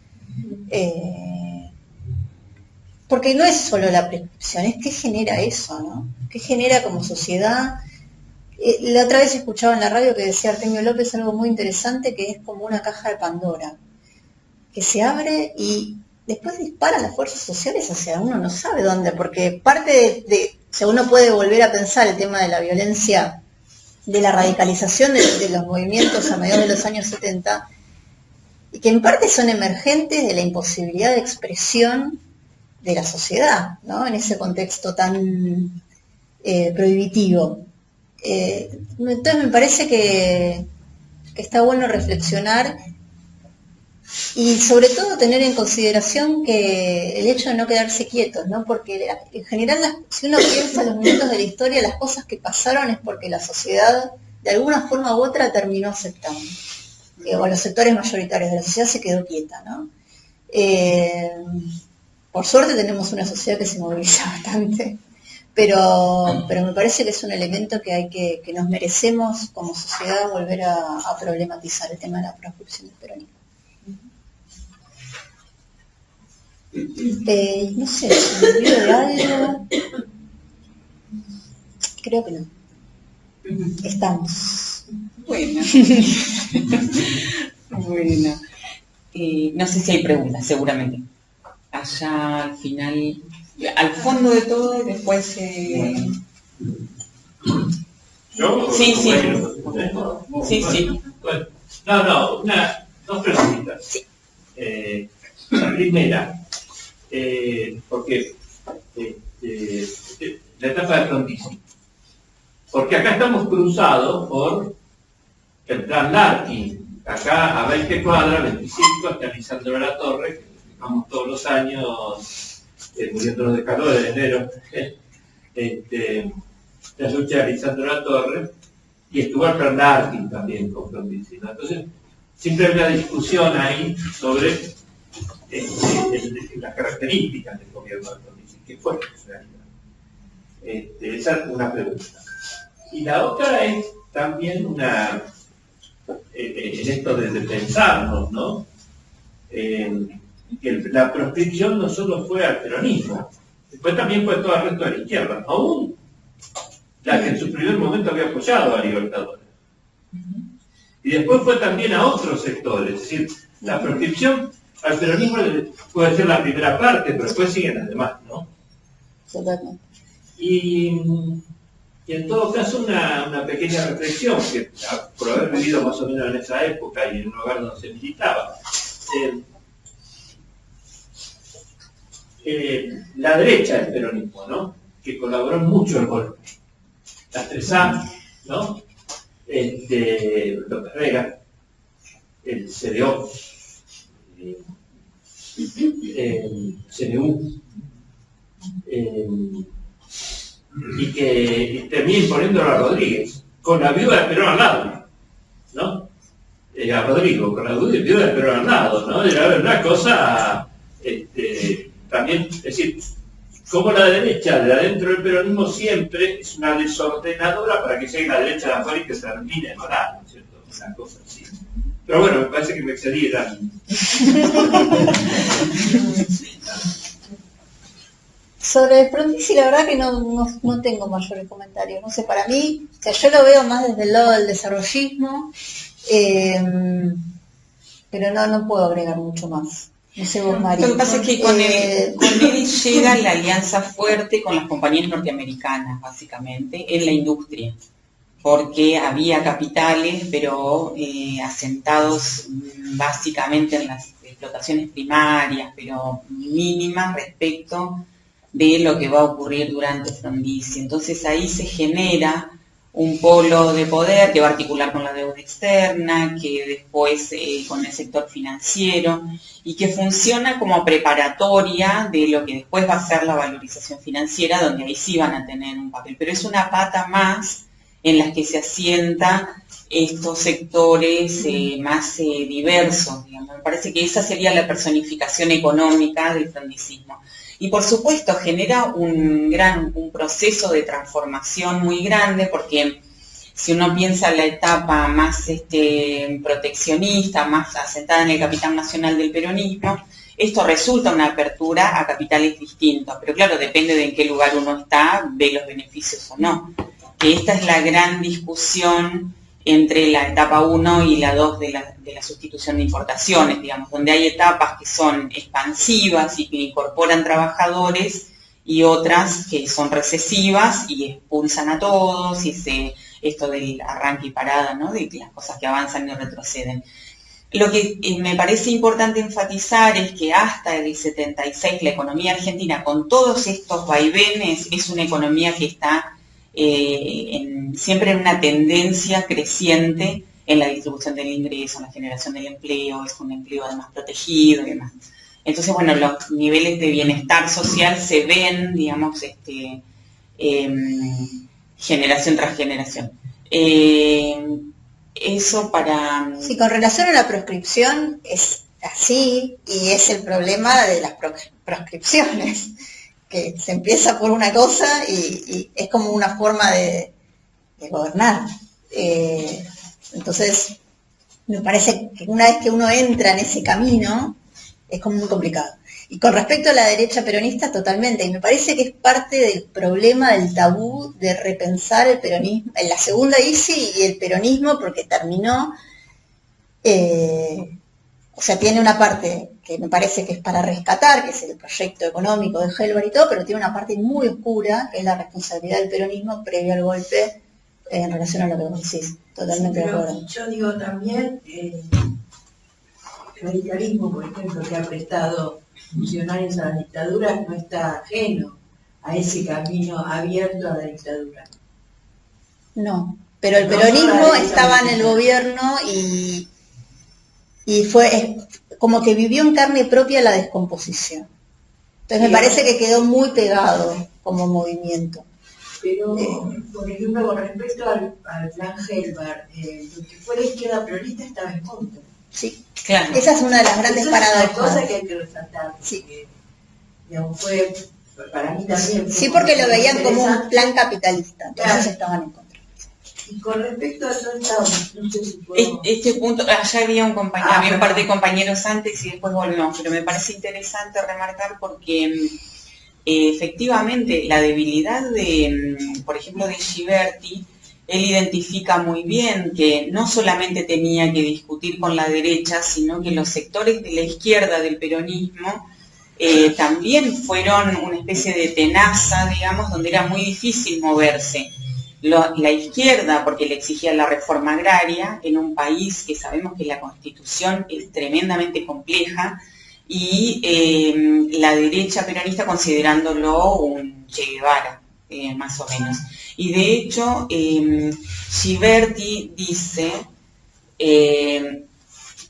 porque no es solo la prescripción, es qué genera eso, ¿no? ¿Qué genera como sociedad? La otra vez escuchaba en la radio que decía Artemio López algo muy interesante, que es como una caja de Pandora, que se abre y después dispara las fuerzas sociales hacia uno no sabe dónde, porque parte o sea, uno puede volver a pensar el tema de la violencia, de la radicalización de los movimientos a mediados de los años 70, y que en parte son emergentes de la imposibilidad de expresión de la sociedad, ¿no? En ese contexto tan prohibitivo. Entonces me parece que está bueno reflexionar y sobre todo tener en consideración que el hecho de no quedarse quietos, ¿no? Porque en general, si uno piensa en los momentos de la historia, las cosas que pasaron es porque la sociedad de alguna forma u otra terminó aceptando, o los sectores mayoritarios de la sociedad se quedó quieta, ¿no? Por suerte tenemos una sociedad que se moviliza bastante, pero me parece que es un elemento que nos merecemos como sociedad volver a problematizar, el tema de la proscripción del peronismo. No sé, si me olvido de algo. Creo que no. Estamos. Bueno. Bueno. No sé si hay preguntas, seguramente. Allá al final, al fondo de todo, y después... ¿Yo? Sí, sí. Sí. Bueno, dos preguntitas. Sí. La primera, porque la etapa de frontizi. Porque acá estamos cruzados por el plan Larkin. Acá a 20 cuadras, 25, está Lisandro de la Torre, que explicamos todos los años, muriéndonos de calor en enero, la lucha de Lisandro de la Torre, y estuvo el plan Larkin también con frontizi, ¿no? Entonces, siempre hay una discusión ahí sobre las características del gobierno de Frondizi, que fue en realidad. Esa es una pregunta. Y la otra es también en esto de pensarnos, ¿no? Que la proscripción no solo fue al peronismo, después también fue todo el resto de la izquierda, aún la que en su primer momento había apoyado a Libertadores. Y después fue también a otros sectores, es decir, la proscripción al peronismo puede ser la primera parte, pero después siguen las demás, ¿no? Totalmente. Y en todo caso una pequeña reflexión, que por haber vivido más o menos en esa época y en un lugar donde se militaba, la derecha del peronismo, ¿no? Que colaboró mucho en el golpe. Las 3A, ¿no? López Rega, el CDO, CNU, y que termina imponiéndolo a Rodríguez, con la viuda de Perón al lado, ¿no? A Rodrigo, con la viuda de Perón al lado, ¿no? Era una cosa, también, es decir, como la derecha de adentro del peronismo siempre es una desordenadora para que llegue la derecha de afuera y que se termine de matar, ¿no es cierto? Una cosa así. Pero bueno, me parece que me excedí el ánimo. Sobre el Frondizi, la verdad que no tengo mayores comentarios. No sé, para mí, o sea, yo lo veo más desde el lado del desarrollismo, pero no puedo agregar mucho más. No sé vos, María. Lo que pasa es que con él llega la alianza fuerte con las compañías norteamericanas, básicamente, en la industria, porque había capitales, pero asentados básicamente en las explotaciones primarias, pero mínimas respecto de lo que va a ocurrir durante Frondizi. Entonces ahí se genera un polo de poder que va a articular con la deuda externa, que después con el sector financiero, y que funciona como preparatoria de lo que después va a ser la valorización financiera, donde ahí sí van a tener un papel. Pero es una pata más en las que se asientan estos sectores más diversos, digamos. Me parece que esa sería la personificación económica del frondicismo. Y por supuesto genera un proceso de transformación muy grande, porque si uno piensa en la etapa más proteccionista, más asentada en el capital nacional del peronismo, esto resulta una apertura a capitales distintos, pero claro, depende de en qué lugar uno está, ve los beneficios o no. Que esta es la gran discusión entre la etapa 1 y la 2 de la sustitución de importaciones, digamos, donde hay etapas que son expansivas y que incorporan trabajadores y otras que son recesivas y expulsan a todos, y esto del arranque y parada, ¿no? De las cosas que avanzan y retroceden. Lo que me parece importante enfatizar es que hasta el 76 la economía argentina, con todos estos vaivenes, es una economía que está siempre en una tendencia creciente en la distribución del ingreso, en la generación del empleo, es un empleo además protegido y demás. Entonces, bueno, los niveles de bienestar social se ven, digamos, generación tras generación. Eso para... Sí, con relación a la proscripción es así, y es el problema de las proscripciones, que se empieza por una cosa y es como una forma de gobernar. Entonces, me parece que una vez que uno entra en ese camino, es como muy complicado. Y con respecto a la derecha peronista, totalmente. Y me parece que es parte del problema del tabú de repensar el peronismo, en la segunda ICI y el peronismo, porque terminó, o sea, tiene una parte que me parece que es para rescatar, que es el proyecto económico de Helber y todo, pero tiene una parte muy oscura, que es la responsabilidad del peronismo previo al golpe en relación a lo que vos decís. Totalmente de acuerdo. Yo digo también, el radicalismo, por ejemplo, que ha prestado funcionarios a la dictadura, no está ajeno a ese camino abierto a la dictadura. No, pero el peronismo estaba en el gobierno y fue como que vivió en carne propia la descomposición. Entonces me parece que quedó muy pegado como movimiento. Pero, por ejemplo, con respecto al plan Helber, lo que fue la izquierda peronista estaba en contra. Sí, claro. Esa es una de las grandes paradojas. Es una cosa que hay que resaltar. Sí. Digamos, fue, para mí también... Sí, porque lo veían como un plan capitalista, entonces claro, estaban en contra. Y con respecto a eso, no sé si puedo... Este punto, allá había un par de compañeros antes y después volvemos, pero me parece interesante remarcar porque efectivamente la debilidad de, por ejemplo, de Ghiberti, él identifica muy bien que no solamente tenía que discutir con la derecha, sino que los sectores de la izquierda del peronismo también fueron una especie de tenaza, digamos, donde era muy difícil moverse. La izquierda, porque le exigía la reforma agraria en un país que sabemos que la Constitución es tremendamente compleja, y la derecha peronista considerándolo un Che Guevara, más o menos. Y de hecho, Ghiberti dice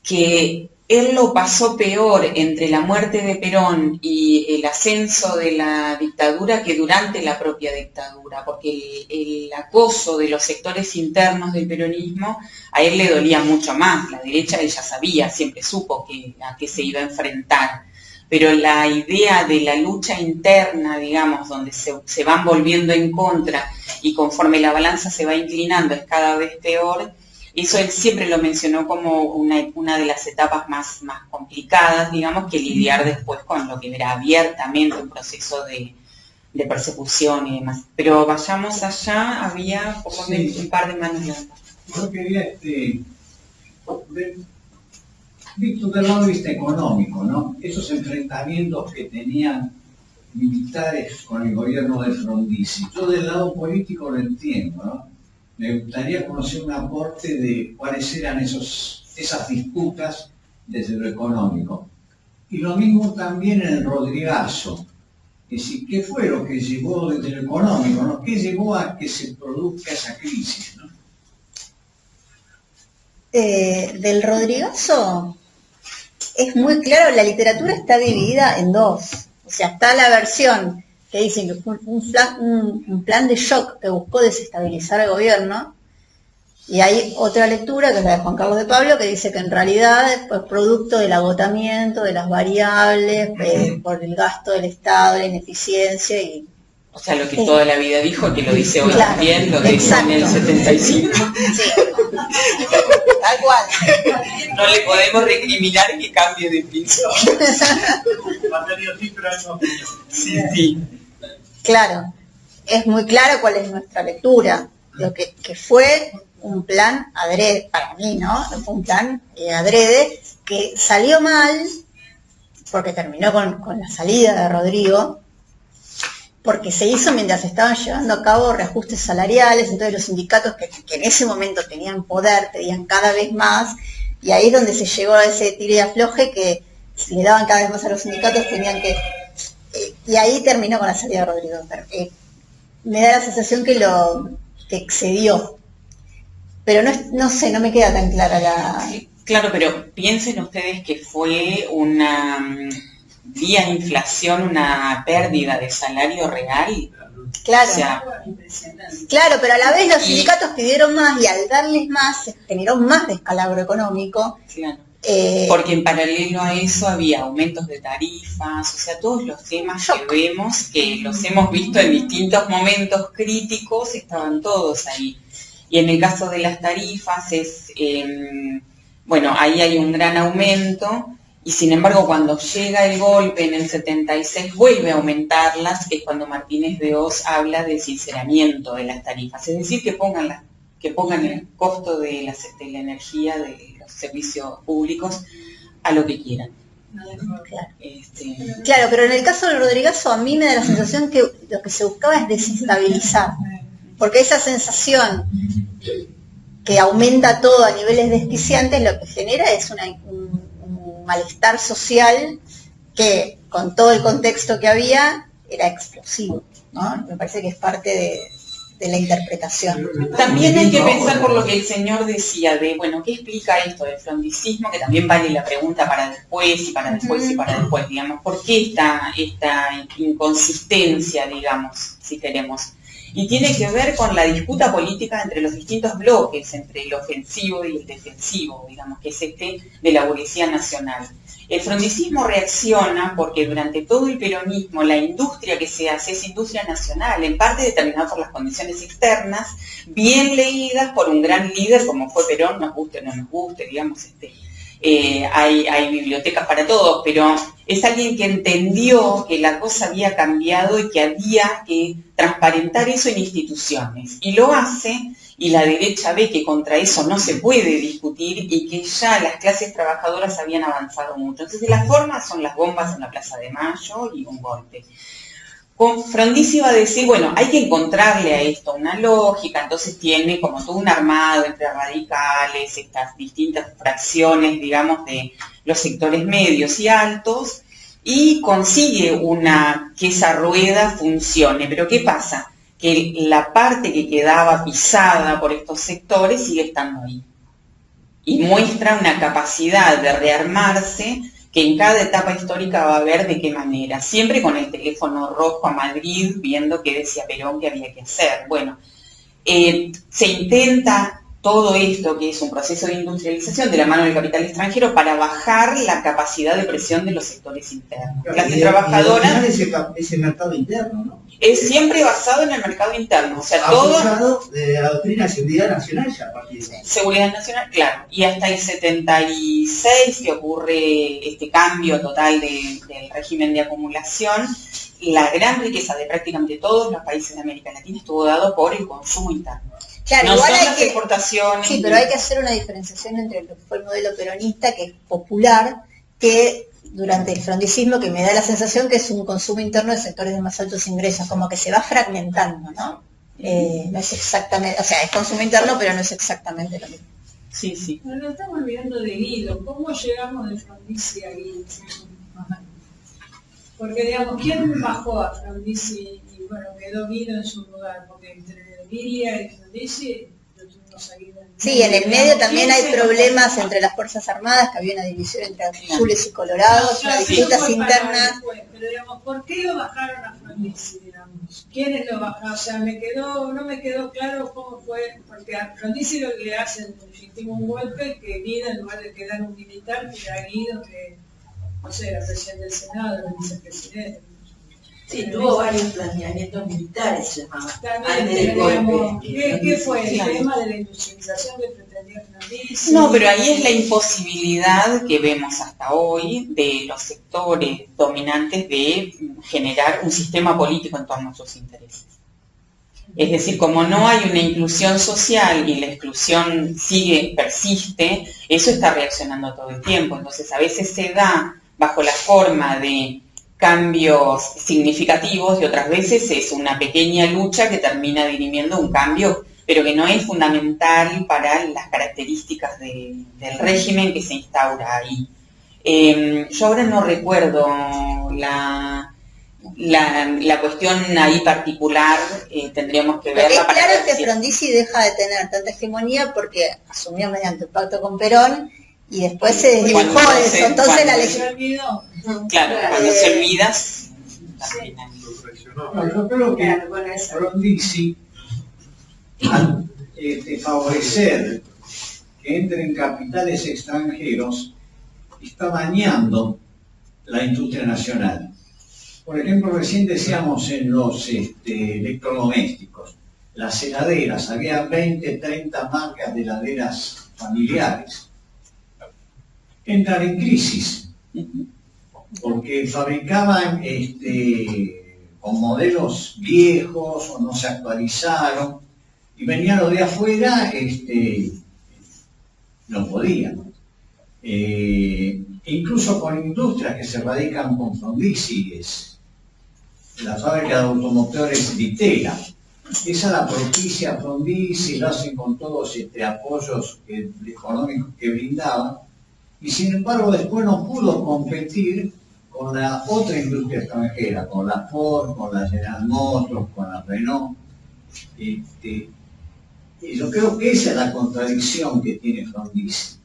que él lo pasó peor entre la muerte de Perón y el ascenso de la dictadura que durante la propia dictadura, porque el acoso de los sectores internos del peronismo a él le dolía mucho más. La derecha él ya sabía, siempre supo a qué se iba a enfrentar. pero la idea de la lucha interna, digamos, donde se van volviendo en contra y conforme la balanza se va inclinando es cada vez peor, eso él siempre lo mencionó como una de las etapas más complicadas, digamos, que lidiar después con lo que era abiertamente un proceso de persecución y demás. Pero vayamos allá, había por lo menos un par de manos levantadas. Yo quería, visto del lado de vista económico, ¿no? Esos enfrentamientos que tenían militares con el gobierno de Frondizi. Yo del lado político lo entiendo, ¿no? Me gustaría conocer un aporte de cuáles eran esas disputas desde lo económico. Y lo mismo también en el Rodrigazo. Es decir, ¿qué fue lo que llevó desde lo económico, ¿no? ¿Qué llevó a que se produzca esa crisis, ¿no? Del Rodrigazo es muy claro, la literatura está dividida en dos. O sea, está la versión que dicen que fue un plan de shock que buscó desestabilizar el gobierno, y hay otra lectura, que es la de Juan Carlos de Pablo, que dice que en realidad fue producto del agotamiento de las variables, por el gasto del Estado, la ineficiencia y... O sea, lo que toda la vida dijo, que lo dice hoy claro, también, lo dice en el 75. Sí, tal cual. No le podemos recriminar que cambie de principio. Sí, sí. Claro, es muy claro cuál es nuestra lectura. Lo que fue un plan adrede, para mí, ¿no? Fue un plan adrede que salió mal, porque terminó con la salida de Rodrigo, porque se hizo mientras se estaban llevando a cabo reajustes salariales, entonces los sindicatos que en ese momento tenían poder, pedían cada vez más, y ahí es donde se llegó a ese tire y afloje que si le daban cada vez más a los sindicatos tenían que... y ahí terminó con la salida de Rodrigo. Me da la sensación que excedió, pero no sé, no me queda tan clara la... Claro, pero piensen ustedes que fue una... vía inflación, una pérdida de salario real. Claro, o sea, claro, pero a la vez los sindicatos pidieron más y al darles más se generó más descalabro económico. Claro. Porque en paralelo a eso había aumentos de tarifas, o sea, todos los temas que vemos, que los hemos visto en distintos momentos críticos, estaban todos ahí. Y en el caso de las tarifas bueno, ahí hay un gran aumento. Y sin embargo, cuando llega el golpe en el 76, vuelve a aumentarlas, que es cuando Martínez de Oz habla de sinceramiento de las tarifas. Es decir, que pongan el costo de la energía, de los servicios públicos, a lo que quieran. Claro, pero en el caso del Rodrigazo, a mí me da la sensación que lo que se buscaba es desestabilizar. Porque esa sensación que aumenta todo a niveles desquiciantes, lo que genera es un malestar social que, con todo el contexto que había, era explosivo, ¿no? Me parece que es parte de la interpretación. También hay que pensar por lo que el señor decía de, bueno, ¿qué explica esto del frondicismo? Que también vale la pregunta para después y para después y para después, digamos. ¿Por qué esta inconsistencia, digamos, si queremos? Y tiene que ver con la disputa política entre los distintos bloques, entre el ofensivo y el defensivo, digamos, que es de la burguesía nacional. El frondicismo reacciona porque durante todo el peronismo la industria que se hace es industria nacional, en parte determinada por las condiciones externas, bien leídas por un gran líder como fue Perón, nos guste o no nos guste, digamos, hay bibliotecas para todos, pero es alguien que entendió que la cosa había cambiado y que había que transparentar eso en instituciones. Y lo hace, y la derecha ve que contra eso no se puede discutir y que ya las clases trabajadoras habían avanzado mucho. Entonces las formas son las bombas en la Plaza de Mayo y un golpe. Frondizi va a decir, bueno, hay que encontrarle a esto una lógica, entonces tiene como todo un armado entre radicales, estas distintas fracciones, digamos, de los sectores medios y altos, y consigue que esa rueda funcione. Pero ¿qué pasa? Que la parte que quedaba pisada por estos sectores sigue estando ahí. Y muestra una capacidad de rearmarse que en cada etapa histórica va a ver de qué manera, siempre con el teléfono rojo a Madrid, viendo qué decía Perón que había que hacer. Bueno, se intenta todo esto que es un proceso de industrialización de la mano del capital extranjero para bajar la capacidad de presión de los sectores internos. Clase trabajadora. Ese mercado interno, ¿no? Es siempre basado en el mercado interno, o sea, todo de la doctrina de seguridad nacional ya a partir de seguridad nacional, claro, y hasta el 76 que ocurre este cambio total del régimen de acumulación, la gran riqueza de prácticamente todos los países de América Latina estuvo dado por el consumo interno. Claro, no igual son hay las exportaciones. Sí, pero hay que hacer una diferenciación entre lo que fue el modelo peronista, que es popular, que durante el frondicismo, que me da la sensación que es un consumo interno de sectores de más altos ingresos, como que se va fragmentando, ¿no? No es exactamente, o sea, es consumo interno, pero no es exactamente lo mismo. Sí, sí. Bueno, estamos olvidando de Guido. ¿Cómo llegamos de Frondizi a Guido? Porque, digamos, ¿quién bajó a Frondizi y, bueno, quedó Guido en su lugar? Porque entre Lilia y Frondizi lo tuvimos a Guido. Sí, en el medio también hay problemas entre las Fuerzas Armadas, que había una división entre azules y colorados, disputas internas. Pero, digamos, ¿por qué lo bajaron a Frondizi, digamos? ¿Quiénes lo bajaron? O sea, no me quedó claro cómo fue, porque a Frondizi lo que le hacen legítimo un golpe, que Guido, en lugar de quedar un militar, queda Guido, que, no sé, era presidente del Senado, era vicepresidente. Sí, tuvo varios planteamientos militares, se llamaba. Antes del golpe. ¿Qué fue? ¿El tema de la industrialización que pretendía Frondizi? No, pero ahí es la imposibilidad que vemos hasta hoy de los sectores dominantes de generar un sistema político en torno a sus intereses. Es decir, como no hay una inclusión social y la exclusión persiste, eso está reaccionando todo el tiempo. Entonces a veces se da bajo la forma de cambios significativos y otras veces es una pequeña lucha que termina dirimiendo un cambio, pero que no es fundamental para las características del régimen que se instaura ahí. Yo ahora no recuerdo la cuestión ahí particular, tendríamos que verla. Es claro que Frondizi deja de tener tanta hegemonía porque asumió mediante un pacto con Perón y después se desdibujó de eso. Entonces la legislación. Claro, cuando se olvida. Yo creo que Frondizi, al favorecer que entren capitales extranjeros, está dañando la industria nacional. Por ejemplo, recién decíamos en los electrodomésticos, las heladeras, había 20, 30 marcas de heladeras familiares. Entran en crisis, porque fabricaban con modelos viejos o no se actualizaron, y venían los de afuera, no podían. Incluso con industrias que se radican con Frondizi, la fábrica de automotores Ditela, esa la propicia Frondizi, lo hacen con todos apoyos económicos que brindaban, y sin embargo después no pudo competir con la otra industria extranjera, con la Ford, con la General Motors, con la Renault. Y yo creo que esa es la contradicción que tiene Frondizi.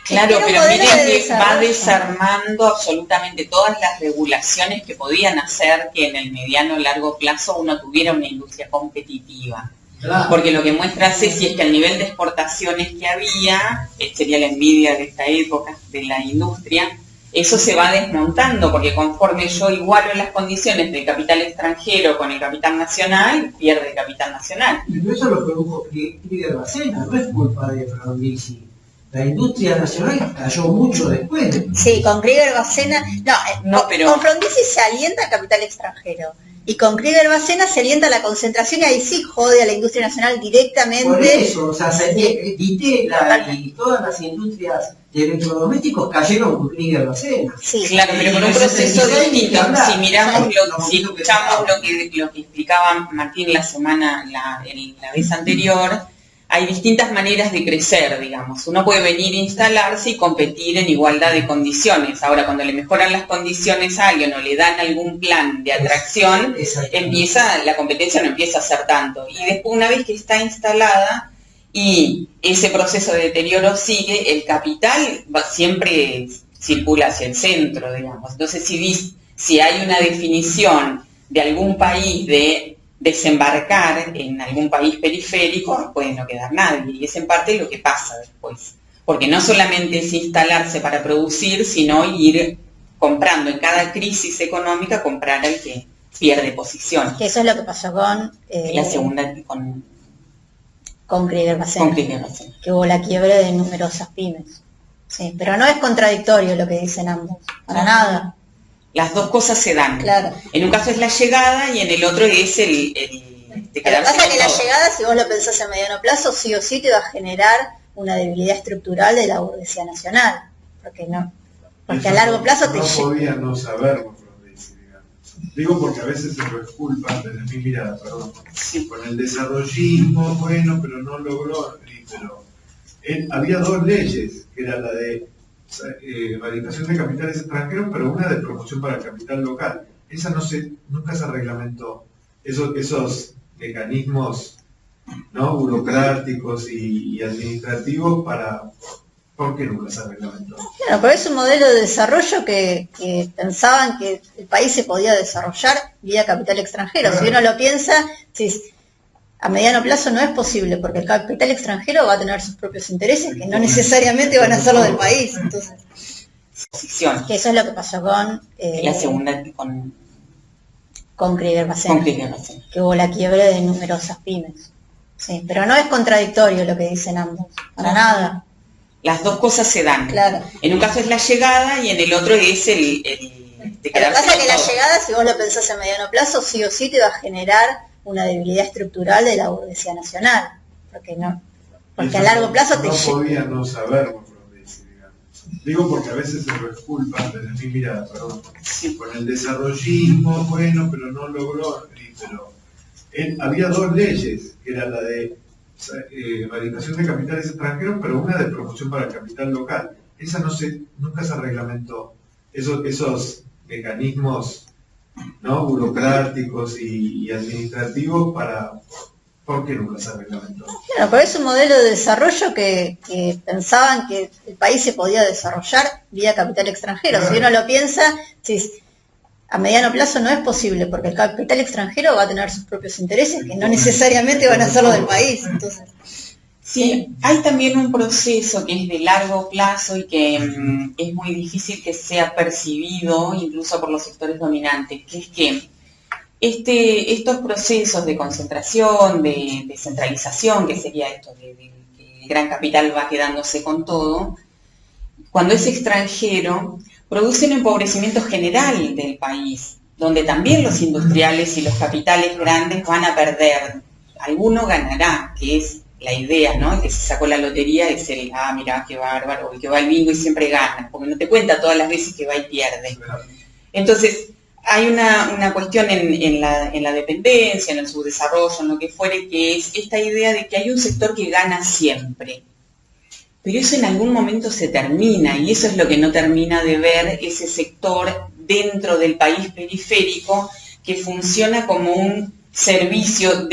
Claro, pero miren que va desarmando absolutamente todas las regulaciones que podían hacer que en el mediano o largo plazo uno tuviera una industria competitiva. Claro. Porque lo que muestra Ceci es que el nivel de exportaciones que había, sería la envidia de esta época de la industria, eso se va desmontando, porque conforme yo igualo las condiciones del capital extranjero con el capital nacional, pierde el capital nacional. Pero eso lo produjo Krieger Bacena, no es culpa de Frondizi. La industria nacional cayó mucho después. Sí, con Krieger Bacena, con Frondizi se alienta el capital extranjero. Y con Krieger Bacena se alienta la concentración y ahí sí jode a la industria nacional directamente. Por eso, o sea, Ditela y todas las industrias de electrodomésticos cayeron con Krieger Bacena. Sí, claro, pero con un proceso distinto. Si miramos, si escuchamos lo que explicaba Martín la vez anterior, hay distintas maneras de crecer, digamos. Uno puede venir a instalarse y competir en igualdad de condiciones. Ahora, cuando le mejoran las condiciones a alguien o le dan algún plan de atracción, la competencia no empieza a ser tanto. Y después, una vez que está instalada y ese proceso de deterioro sigue, el capital siempre circula hacia el centro, digamos. Entonces, si hay una definición de algún país de desembarcar en algún país periférico, puede no quedar nadie. Y es en parte lo que pasa después. Porque no solamente es instalarse para producir, sino ir comprando en cada crisis económica, comprar al que pierde posición. Que eso es lo que pasó con... la segunda, con Krieger-Massena, que hubo la quiebra de numerosas pymes. Sí, pero no es contradictorio lo que dicen ambos, para nada. Las dos cosas se dan. Claro. En un caso es la llegada y en el otro es el Lo que pasa es que la llegada, si vos lo pensás a mediano plazo, sí o sí te va a generar una debilidad estructural de la burguesía nacional. Porque a largo plazo no podía no saberlo, digamos. Digo porque a veces se lo disculpan desde mi mirada, perdón. Sí. Con el desarrollismo, bueno, pero no logró, pero había dos leyes, que era la de erradicación de capitales extranjeros, pero una de promoción para el capital local. Esa nunca se reglamentó. Esos mecanismos, ¿no?, burocráticos y administrativos ¿por qué nunca se reglamentó? Claro, pero es un modelo de desarrollo que pensaban que el país se podía desarrollar vía capital extranjero. Claro. Si uno lo piensa, a mediano plazo no es posible, porque el capital extranjero va a tener sus propios intereses, que no necesariamente van a ser los del país. Entonces, que eso es lo que pasó con... la segunda, con Krieger-Massena, que hubo la quiebra de numerosas pymes. Sí, pero no es contradictorio lo que dicen ambos, para nada. Las dos cosas se dan. Claro. En un caso es la llegada y en el otro es el Lo que pasa es que la llegada, si vos lo pensás a mediano plazo, sí o sí te va a generar una debilidad estructural de la burguesía nacional. Porque a largo plazo no podía no saberlo, digamos. Digo porque a veces se lo disculpan desde mi mirada, perdón. Sí. Con el desarrollismo, bueno, pero no logró, pero había dos leyes, que era la de erradicación de capitales extranjeros, pero una de promoción para el capital local. Esa nunca se reglamentó. Esos mecanismos, ¿no?, burocráticos y administrativos ¿por qué nunca se reglamentó? Claro, pero es un modelo de desarrollo que pensaban que el país se podía desarrollar vía capital extranjero. Claro. Si uno lo piensa, a mediano plazo no es posible, porque el capital extranjero va a tener sus propios intereses, que no necesariamente van a ser los del país. Entonces, sí, hay también un proceso que es de largo plazo y que es muy difícil que sea percibido incluso por los sectores dominantes, que es que estos procesos de concentración, de descentralización, que sería esto, de que el gran capital va quedándose con todo, cuando es extranjero, produce un empobrecimiento general del país, donde también los industriales y los capitales grandes van a perder. Alguno ganará, que es la idea, ¿no? El que se sacó la lotería es mirá, qué bárbaro, el que va al bingo y siempre gana, porque no te cuenta todas las veces que va y pierde. Entonces, hay una cuestión en la dependencia, en el subdesarrollo, en lo que fuere, que es esta idea de que hay un sector que gana siempre. Pero eso en algún momento se termina, y eso es lo que no termina de ver ese sector dentro del país periférico que funciona como un servicio,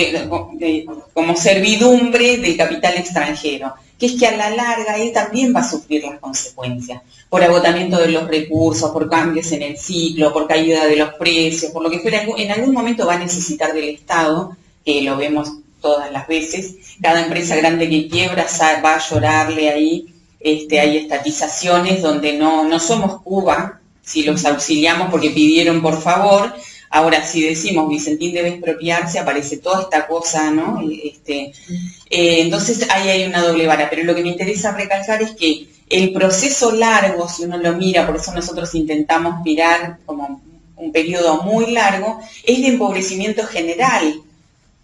como servidumbre del capital extranjero, que es que a la larga él también va a sufrir las consecuencias, por agotamiento de los recursos, por cambios en el ciclo, por caída de los precios, por lo que fuera. En algún momento va a necesitar del Estado, que lo vemos todas las veces. Cada empresa grande que quiebra va a llorarle ahí. Hay estatizaciones donde no somos Cuba, si los auxiliamos porque pidieron por favor. Ahora, si decimos Vicentín debe expropiarse, aparece toda esta cosa, ¿no? Entonces ahí hay una doble vara. Pero lo que me interesa recalcar es que el proceso largo, si uno lo mira, por eso nosotros intentamos mirar como un periodo muy largo, es de empobrecimiento general.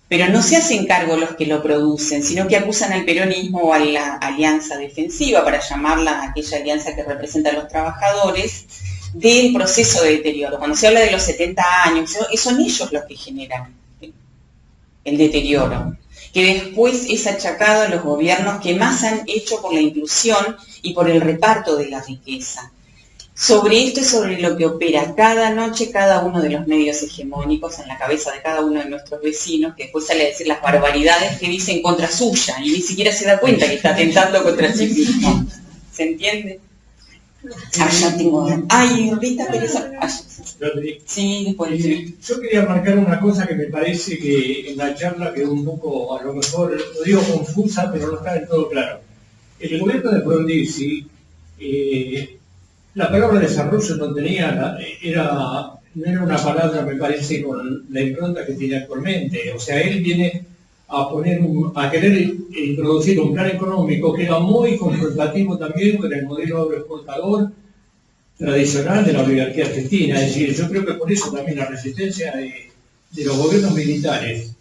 Pero no se hacen cargo los que lo producen, sino que acusan al peronismo o a la alianza defensiva, para llamarla aquella alianza que representa a los trabajadores, del proceso de deterioro. Cuando se habla de los 70 años, son ellos los que generan el deterioro, que después es achacado a los gobiernos que más han hecho por la inclusión y por el reparto de la riqueza. Sobre esto es sobre lo que opera cada noche cada uno de los medios hegemónicos en la cabeza de cada uno de nuestros vecinos, que después sale a decir las barbaridades que dice en contra suya y ni siquiera se da cuenta que está atentando contra sí mismo. ¿Se entiende? Ya tengo. Ay, Rita Pérez. Sí, después. Yo quería marcar una cosa que me parece que en la charla quedó un poco, a lo mejor, lo digo confusa, pero no está del todo claro. El gobierno de Frondizi, la palabra desarrollo no era una palabra, me parece, con la impronta que tiene actualmente. O sea, él viene a querer introducir un plan económico que era muy confrontativo también con el modelo agroexportador tradicional de la oligarquía argentina. Es decir, yo creo que por eso también la resistencia de los gobiernos militares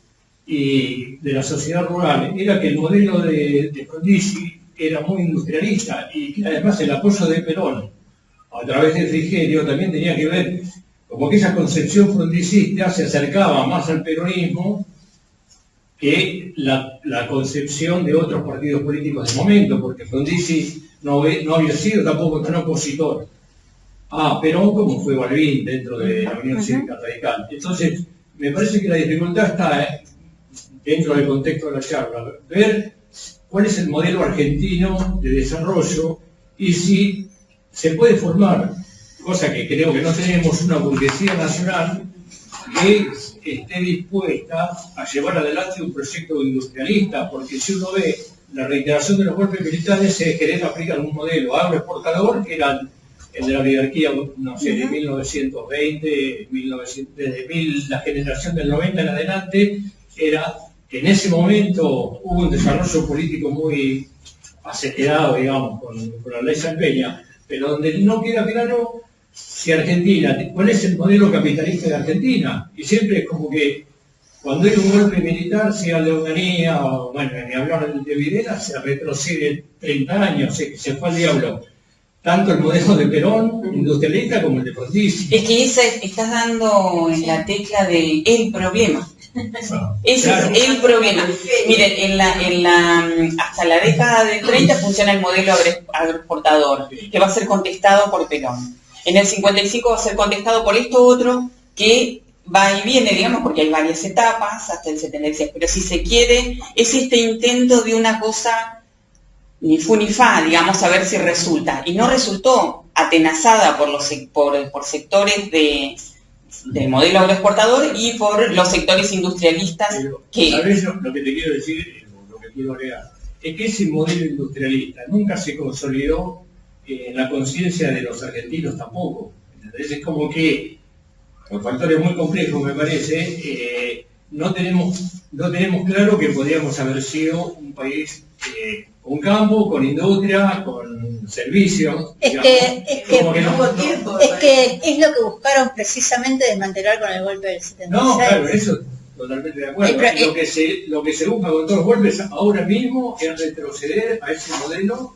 y de la sociedad rural era que el modelo de Frondizi era muy industrialista y que además el apoyo de Perón a través de Frigerio también tenía que ver, como que esa concepción frondicista se acercaba más al peronismo que la concepción de otros partidos políticos del momento, porque Frondizi no había sido tampoco tan opositor a Perón como fue Balbín dentro de la Unión Cívica Radical. Entonces, me parece que la dificultad está dentro del contexto de la charla, ver cuál es el modelo argentino de desarrollo y si se puede formar, cosa que creo que no tenemos, una burguesía nacional que esté dispuesta a llevar adelante un proyecto industrialista, porque si uno ve la reiteración de los golpes militares es querer aplicar un modelo agroexportador que era el de la oligarquía, no sé, de 1920, desde la generación del 90 en adelante, era que en ese momento hubo un desarrollo político muy acelerado, digamos, con la ley San Peña, pero donde no queda claro si Argentina, cuál es el modelo capitalista de Argentina, y siempre es como que cuando hay un golpe militar, sea de Onganía, o bueno, ni hablar de Videla, se retrocede 30 años, se fue al diablo. Tanto el modelo de Perón, industrialista, como el de Frondizi. Es que estás dando en la tecla del problema. Ese es el problema. Miren, hasta la década del 30 funciona el modelo agroexportador, que va a ser contestado por Perón. En el 55 va a ser contestado por esto otro, que va y viene, digamos, porque hay varias etapas hasta el 76. Pero si se quiere, es este intento de una cosa ni fu ni fa, digamos, a ver si resulta. Y no resultó, atenazada por sectores del modelo agroexportador y por los sectores industrialistas. ¿Sabes lo que te quiero decir? Lo que quiero agregar. Es que ese modelo industrialista nunca se consolidó en la conciencia de los argentinos tampoco. Entonces es como que, con factores muy complejos me parece, no tenemos claro que podríamos haber sido un país con campo, con industria, con servicios. Es que es lo que buscaron precisamente desmantelar con el golpe del 76. No, claro, eso totalmente de acuerdo. Lo que se busca con todos los golpes ahora mismo es retroceder a ese modelo.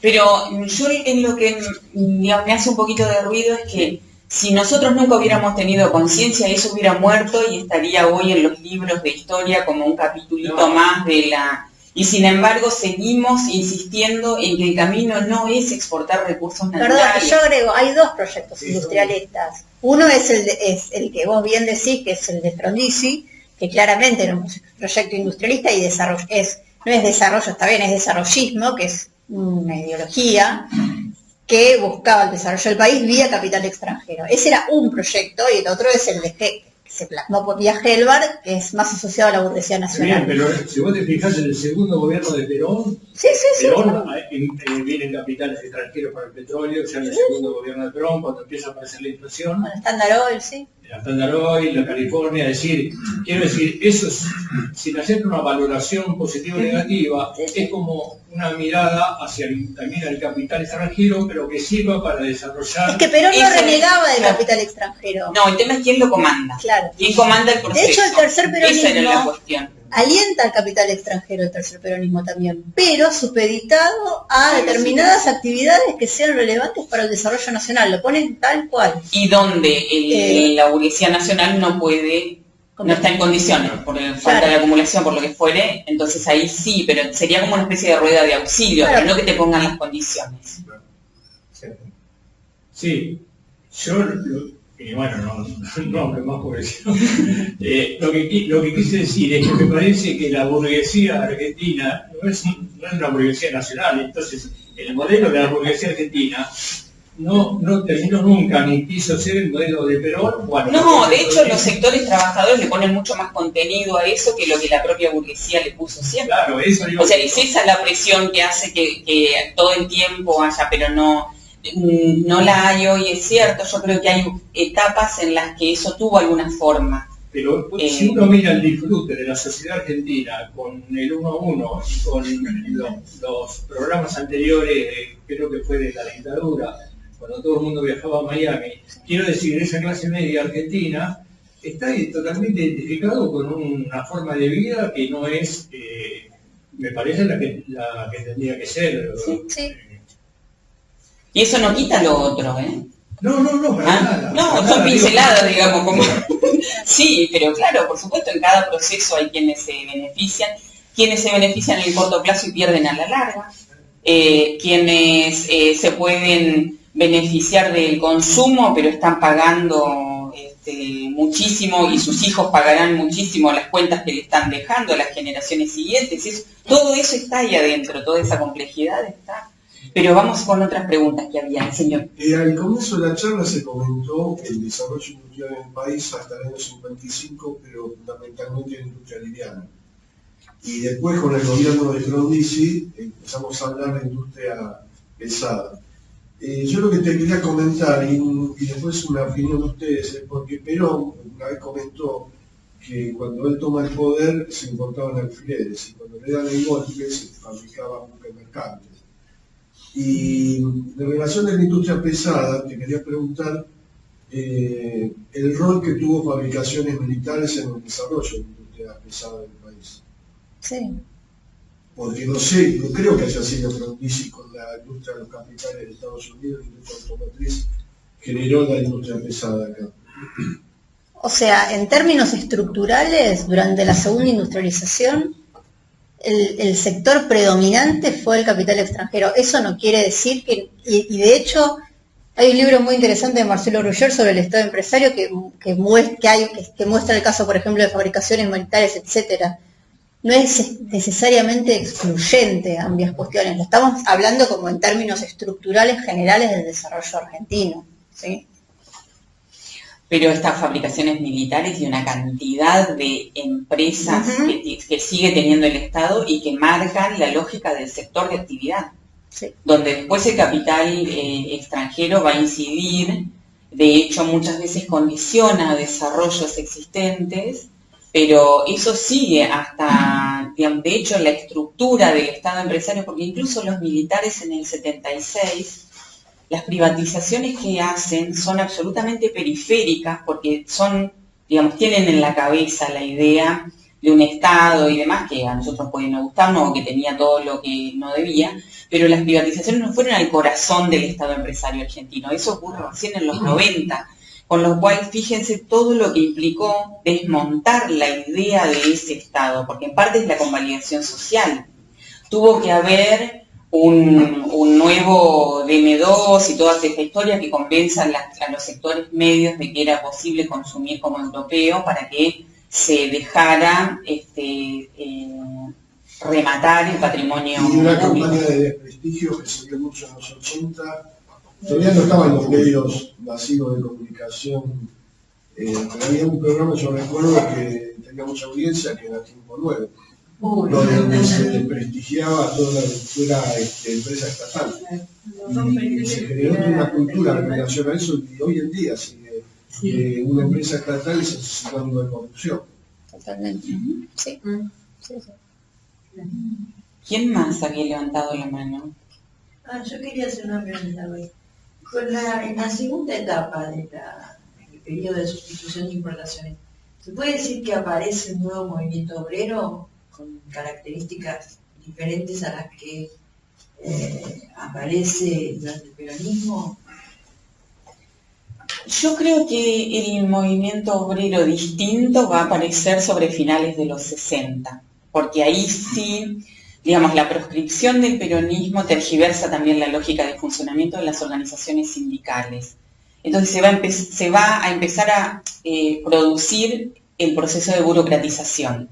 Pero yo en lo que me hace un poquito de ruido es que si nosotros nunca hubiéramos tenido conciencia, eso hubiera muerto y estaría hoy en los libros de historia como un capitulito más de la... Y sin embargo seguimos insistiendo en que el camino no es exportar recursos naturales. Perdón, yo agrego, hay dos proyectos industrialistas. Uno es el que vos bien decís, que es el de Frondizi, que claramente era un proyecto industrialista y no es desarrollo, está bien, es desarrollismo, que es una ideología que buscaba el desarrollo del país vía capital extranjero. Ese era un proyecto y el otro es el de que se plasmó por vía Helvar, que es más asociado a la burguesía nacional. Bien, pero si vos te fijas en el segundo gobierno de Perón, Perón vienen capitales extranjeros para el petróleo, ya en el segundo gobierno de Perón, cuando empieza a aparecer la inflación. Con el Standard Oil, sí. La Standard Oil, la California, quiero decir, eso es, sin hacer una valoración positiva o negativa, es como una mirada hacia también al capital extranjero, pero que sirva para desarrollar... Es que Perón no renegaba del capital extranjero. No, el tema es quién lo comanda. Claro. ¿Quién comanda el proceso? De hecho, el tercer peronismo... Esa era la cuestión. Alienta al capital extranjero, el tercer peronismo también, pero supeditado a determinadas actividades que sean relevantes para el desarrollo nacional, lo ponen tal cual. Y donde la burguesía nacional no está en condiciones, por falta de acumulación, por lo que fuere, entonces ahí sí, pero sería como una especie de rueda de auxilio, pero no que te pongan las condiciones. Sí, yo... Y bueno, no más por eso. Lo que quise decir es que me parece que la burguesía argentina no es una burguesía nacional, entonces el modelo de la burguesía argentina no terminó nunca, ni quiso ser el modelo de Perón. Bueno, no, de hecho los sectores trabajadores le ponen mucho más contenido a eso que lo que la propia burguesía le puso siempre. Claro, eso digo. O sea, es esa la presión que hace que todo el tiempo haya, pero no la hay hoy, es cierto. Yo creo que hay etapas en las que eso tuvo alguna forma. Pero si uno mira el disfrute de la sociedad argentina con el 1 a 1 y con los programas anteriores, creo que fue de la dictadura, cuando todo el mundo viajaba a Miami, quiero decir, esa clase media argentina está totalmente identificado con una forma de vida que no es, me parece, la que tendría que ser. Sí. Y eso no quita lo otro, ¿eh? No, para nada. No, son pinceladas, digamos, como... Sí, pero claro, por supuesto, en cada proceso hay quienes se benefician en el corto plazo y pierden a la larga, quienes se pueden beneficiar del consumo, pero están pagando muchísimo y sus hijos pagarán muchísimo las cuentas que le están dejando a las generaciones siguientes. Todo eso está ahí adentro, toda esa complejidad está. Pero vamos con otras preguntas que había, señor. Al comienzo de la charla se comentó el desarrollo industrial en el país hasta el año 55, pero fundamentalmente en industria liviana. Y después con el gobierno de Frondizi empezamos a hablar de industria pesada. Yo lo que te quería comentar, y después una opinión de ustedes, es porque Perón una vez comentó que cuando él toma el poder se importaban alfileres y cuando le dan el golpe se fabricaban buques mercantes. Y en relación a la industria pesada, te quería preguntar el rol que tuvo fabricaciones militares en el desarrollo de la industria pesada del país. Sí. Porque no sé, no creo que haya sido Frondizi con la industria de los capitales de Estados Unidos, la industria automotriz, generó la industria pesada acá. O sea, en términos estructurales, durante la segunda industrialización, el sector predominante fue el capital extranjero. Eso no quiere decir que, y de hecho, hay un libro muy interesante de Marcelo Ruller sobre el Estado empresario que muestra el caso, por ejemplo, de fabricaciones militares, etcétera. No es necesariamente excluyente a ambas cuestiones. Lo estamos hablando como en términos estructurales generales del desarrollo argentino, ¿sí? Pero estas fabricaciones militares y una cantidad de empresas que sigue teniendo el Estado y que marcan la lógica del sector de actividad, sí, donde después el capital extranjero va a incidir, de hecho muchas veces condiciona desarrollos existentes, pero eso sigue hasta, digamos, de hecho la estructura del Estado empresario, porque incluso los militares en el 76, las privatizaciones que hacen son absolutamente periféricas porque son, digamos, tienen en la cabeza la idea de un Estado y demás que a nosotros puede no gustarnos o que tenía todo lo que no debía, pero las privatizaciones no fueron al corazón del Estado empresario argentino. Eso ocurre recién en los 90, con lo cual fíjense todo lo que implicó desmontar la idea de ese Estado, porque en parte es la convalidación social. Tuvo que haber un nuevo DM2 y toda esta historia que convenza a los sectores medios de que era posible consumir como europeo para que se dejara rematar el patrimonio y una público. Campaña de desprestigio que se dio mucho en los 80, todavía no estaban los medios masivos de comunicación, pero había un programa, yo recuerdo, que tenía mucha audiencia, que era Tiempo Nuevo, donde se desprestigiaba toda la fuera empresa estatal. Y se generó una cultura en relación a eso, y hoy en día sigue una empresa estatal es sinónimo de corrupción. Totalmente. Sí. ¿Quién más había levantado la mano? Yo quería hacer una pregunta hoy. En la segunda etapa del periodo de sustitución de importaciones, ¿se puede decir que aparece un nuevo movimiento obrero con características diferentes a las que aparece durante el peronismo? Yo creo que el movimiento obrero distinto va a aparecer sobre finales de los 60, porque ahí sí, digamos, la proscripción del peronismo tergiversa también la lógica de funcionamiento de las organizaciones sindicales. Entonces se va a empezar a producir el proceso de burocratización,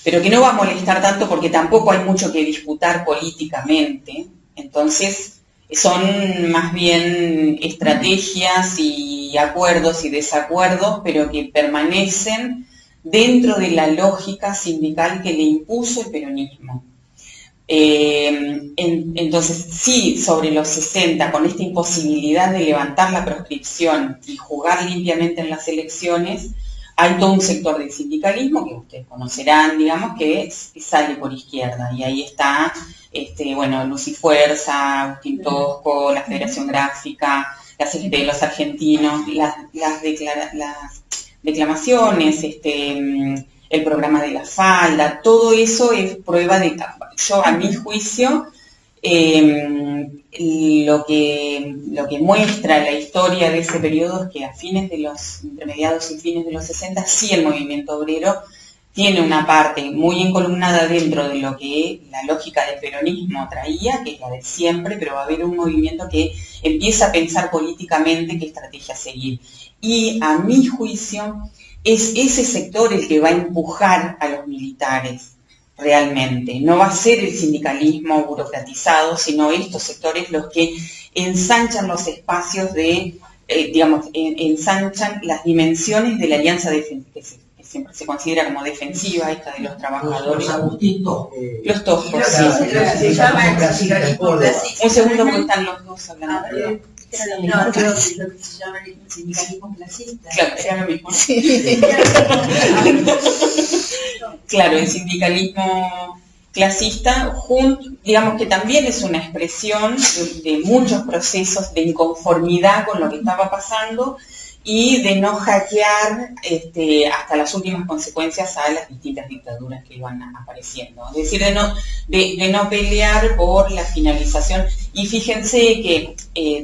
pero que no va a molestar tanto porque tampoco hay mucho que disputar políticamente, Entonces, son más bien estrategias y acuerdos y desacuerdos, pero que permanecen dentro de la lógica sindical que le impuso el peronismo. Entonces, sí, sobre los 60, con esta imposibilidad de levantar la proscripción y jugar limpiamente en las elecciones, hay todo un sector del sindicalismo que ustedes conocerán, digamos, que sale por izquierda. Y ahí está, bueno, Luz y Fuerza, Agustín Tosco, la Federación Gráfica, la CGT de los Argentinos, las declamaciones, el programa de la falda, todo eso es prueba de capa. Yo, a mi juicio, lo que muestra la historia de ese periodo es que a entre mediados y fines de los 60, sí el movimiento obrero tiene una parte muy encolumnada dentro de lo que la lógica del peronismo traía, que es la de siempre, pero va a haber un movimiento que empieza a pensar políticamente qué estrategia seguir. Y a mi juicio es ese sector el que va a empujar a los militares realmente. No va a ser el sindicalismo burocratizado, sino estos sectores los que ensanchan los espacios de, ensanchan las dimensiones de la alianza defensiva, que siempre se considera como defensiva, esta de los trabajadores. Los Agustín Tosco. Los Toscos, sí. Se llama el sindicalismo clasista. Un segundo porque están los dos hablando. No, creo que lo que se llama el sindicalismo clasista. Claro, era lo mismo. Claro, el sindicalismo clasista, digamos que también es una expresión de muchos procesos de inconformidad con lo que estaba pasando y de no hackear hasta las últimas consecuencias a las distintas dictaduras que iban apareciendo. Es decir, de no pelear por la finalización. Y fíjense que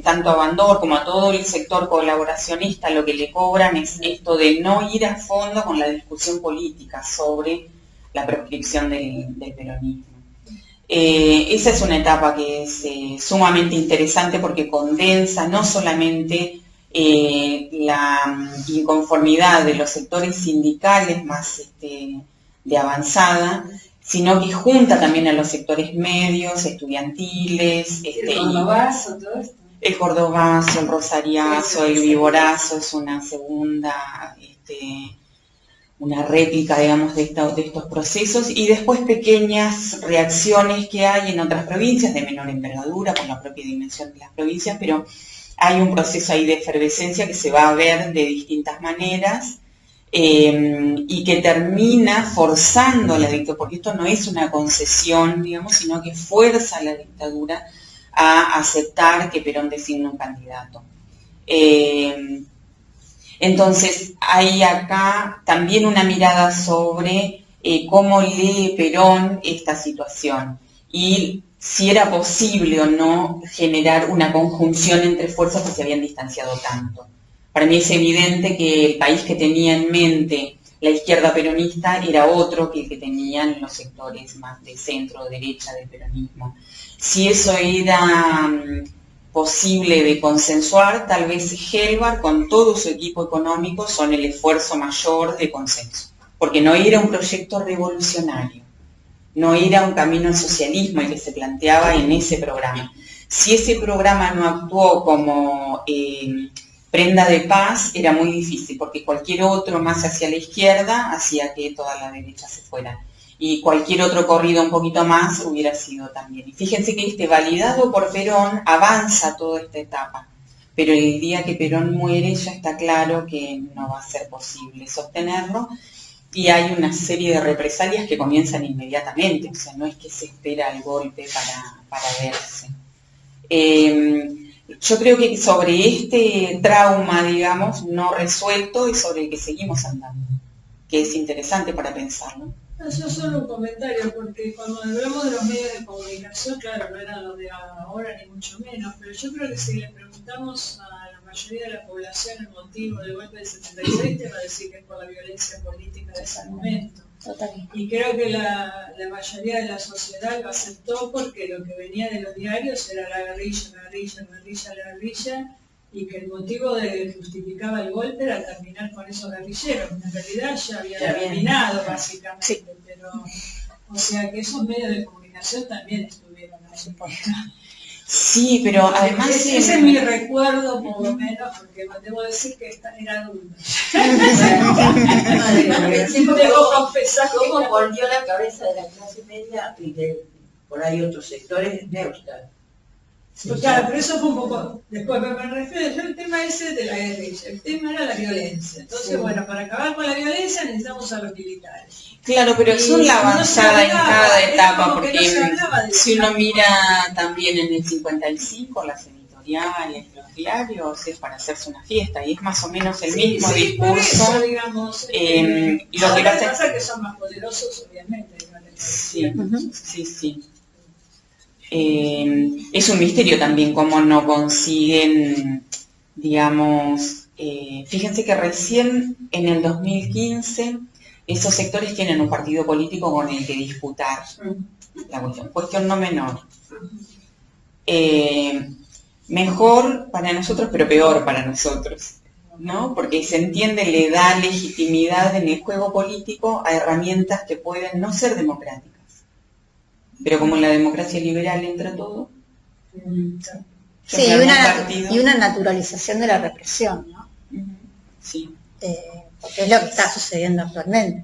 tanto a Bandor como a todo el sector colaboracionista lo que le cobran es esto de no ir a fondo con la discusión política sobre la proscripción del peronismo. Esa es una etapa que es sumamente interesante porque condensa no solamente la inconformidad de los sectores sindicales más de avanzada, sino que junta también a los sectores medios, estudiantiles. El cordobazo, todo esto. El cordobazo, el rosariazo, el viborazo, es una segunda, una réplica, digamos, de estos procesos, y después pequeñas reacciones que hay en otras provincias de menor envergadura, por la propia dimensión de las provincias, pero hay un proceso ahí de efervescencia que se va a ver de distintas maneras y que termina forzando a la dictadura, porque esto no es una concesión, digamos, sino que fuerza a la dictadura a aceptar que Perón designe un candidato. Entonces, hay acá también una mirada sobre cómo lee Perón esta situación y si era posible o no generar una conjunción entre fuerzas que se habían distanciado tanto. Para mí es evidente que el país que tenía en mente la izquierda peronista era otro que el que tenían los sectores más de centro o derecha del peronismo. Si eso era posible de consensuar, tal vez Helvar con todo su equipo económico son el esfuerzo mayor de consenso, porque no era un proyecto revolucionario, no era un camino al socialismo el que se planteaba en ese programa. Si ese programa no actuó como prenda de paz, era muy difícil, porque cualquier otro más hacia la izquierda hacía que toda la derecha se fuera. Y cualquier otro corrido un poquito más hubiera sido también. Y fíjense que validado por Perón, avanza toda esta etapa. Pero el día que Perón muere ya está claro que no va a ser posible sostenerlo. Y hay una serie de represalias que comienzan inmediatamente. O sea, no es que se espera el golpe para verse. Yo creo que sobre este trauma, digamos, no resuelto es sobre el que seguimos andando. Que es interesante para pensarlo. Yo solo un comentario, porque cuando hablamos de los medios de comunicación, claro, no eran los de ahora ni mucho menos, pero yo creo que si le preguntamos a la mayoría de la población el motivo del golpe del 76, te va a decir que es por la violencia política de ese momento. Totalmente. Y creo que la mayoría de la sociedad lo aceptó porque lo que venía de los diarios era la guerrilla, la guerrilla, la guerrilla, la guerrilla, y que el motivo que justificaba el golpe era terminar con esos guerrilleros. En realidad ya había terminado básicamente, sí. Pero o sea que esos medios de comunicación también estuvieron ahí. Sí, pero además... Ese es mi recuerdo, por lo menos, porque debo decir que era adulta. Debo confesar cómo volvió la cabeza de la clase media y de por ahí otros sectores neutral. Pues claro, pero eso fue un poco después, pero me refiero yo el tema ese de la guerrilla, el tema era la violencia. Entonces, bueno, para acabar con la violencia necesitamos a los militares. Claro, pero son la avanzada en cada etapa, porque no si uno mira también en el 55, las editoriales, los diarios, es para hacerse una fiesta, y es más o menos el mismo discurso. Por eso, digamos, y lo que pasa es que son más poderosos, obviamente. Sí, sí. Es un misterio también cómo no consiguen, digamos, fíjense que recién en el 2015 esos sectores tienen un partido político con el que disputar la cuestión no menor. Mejor para nosotros, pero peor para nosotros, ¿no? Porque se entiende, le da legitimidad en el juego político a herramientas que pueden no ser democráticas. Pero como en la democracia liberal entra todo. Sí, y una naturalización de la represión, ¿no? Sí. Porque es lo que está sucediendo actualmente.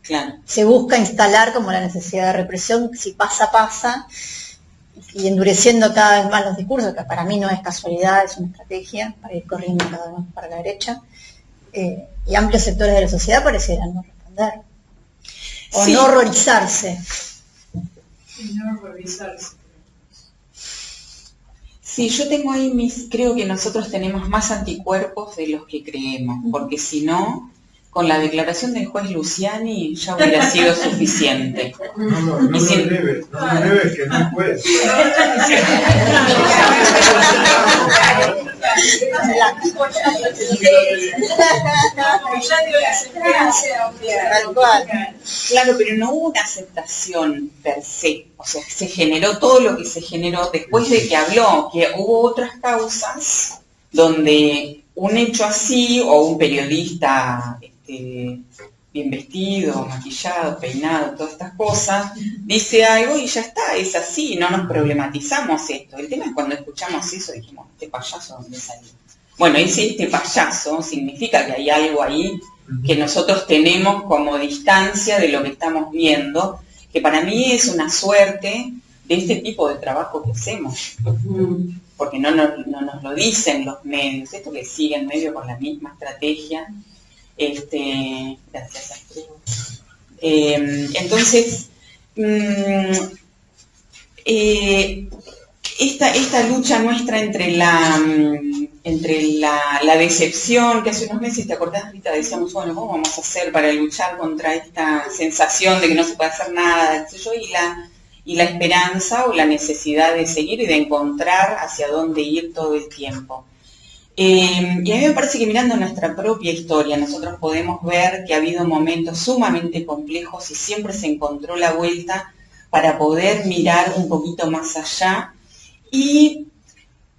Claro. Se busca instalar como la necesidad de represión, si pasa, pasa, y endureciendo cada vez más los discursos, que para mí no es casualidad, es una estrategia para ir corriendo cada vez más para la derecha, y amplios sectores de la sociedad parecieran no responder, o sí. no horrorizarse. No horrorizarse. Sí, yo tengo ahí creo que nosotros tenemos más anticuerpos de los que creemos, porque si no, con la declaración del juez Luciani ya hubiera sido suficiente. No lo eleves, que no es juez. Claro, pero no hubo una aceptación per se, o sea, se generó todo lo que se generó después de que habló, que hubo otras causas donde un hecho así, o un periodista bien vestido, maquillado, peinado, todas estas cosas, dice algo y ya está, es así, no nos problematizamos esto. El tema es cuando escuchamos eso, dijimos, ¿este payaso dónde salió? Bueno, este payaso significa que hay algo ahí que nosotros tenemos como distancia de lo que estamos viendo, que para mí es una suerte de este tipo de trabajo que hacemos, porque no nos lo dicen los medios, esto que siguen medio con la misma estrategia. Gracias, Alfredo. Entonces, esta lucha nuestra entre la decepción, que hace unos meses, ¿te acordás, Rita? Decíamos, bueno, ¿cómo vamos a hacer para luchar contra esta sensación de que no se puede hacer nada, qué sé yo, y la esperanza o la necesidad de seguir y de encontrar hacia dónde ir todo el tiempo? Y a mí me parece que mirando nuestra propia historia, nosotros podemos ver que ha habido momentos sumamente complejos y siempre se encontró la vuelta para poder mirar un poquito más allá. Y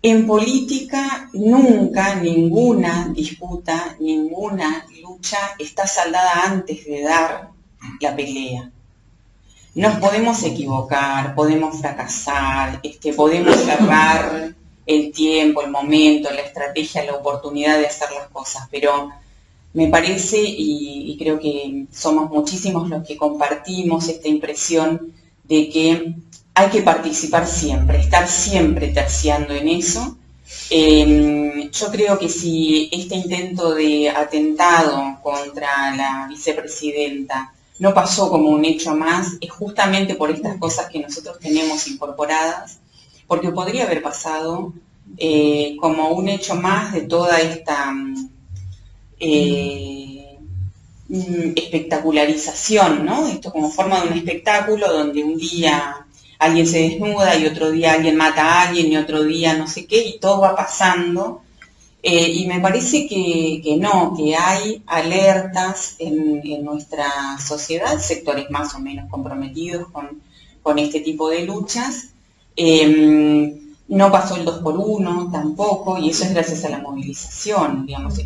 en política nunca ninguna disputa, ninguna lucha está saldada antes de dar la pelea. Nos podemos equivocar, podemos fracasar, podemos cerrar el tiempo, el momento, la estrategia, la oportunidad de hacer las cosas, pero me parece, y creo que somos muchísimos los que compartimos esta impresión de que hay que participar siempre, estar siempre terciando en eso. Yo creo que si este intento de atentado contra la vicepresidenta no pasó como un hecho más, es justamente por estas cosas que nosotros tenemos incorporadas, porque podría haber pasado como un hecho más de toda esta espectacularización, ¿no? Esto como forma de un espectáculo donde un día alguien se desnuda y otro día alguien mata a alguien y otro día no sé qué, y todo va pasando. Y me parece que no, que hay alertas en nuestra sociedad, sectores más o menos comprometidos con este tipo de luchas. No pasó el 2x1 tampoco, y eso es gracias a la movilización, digamos.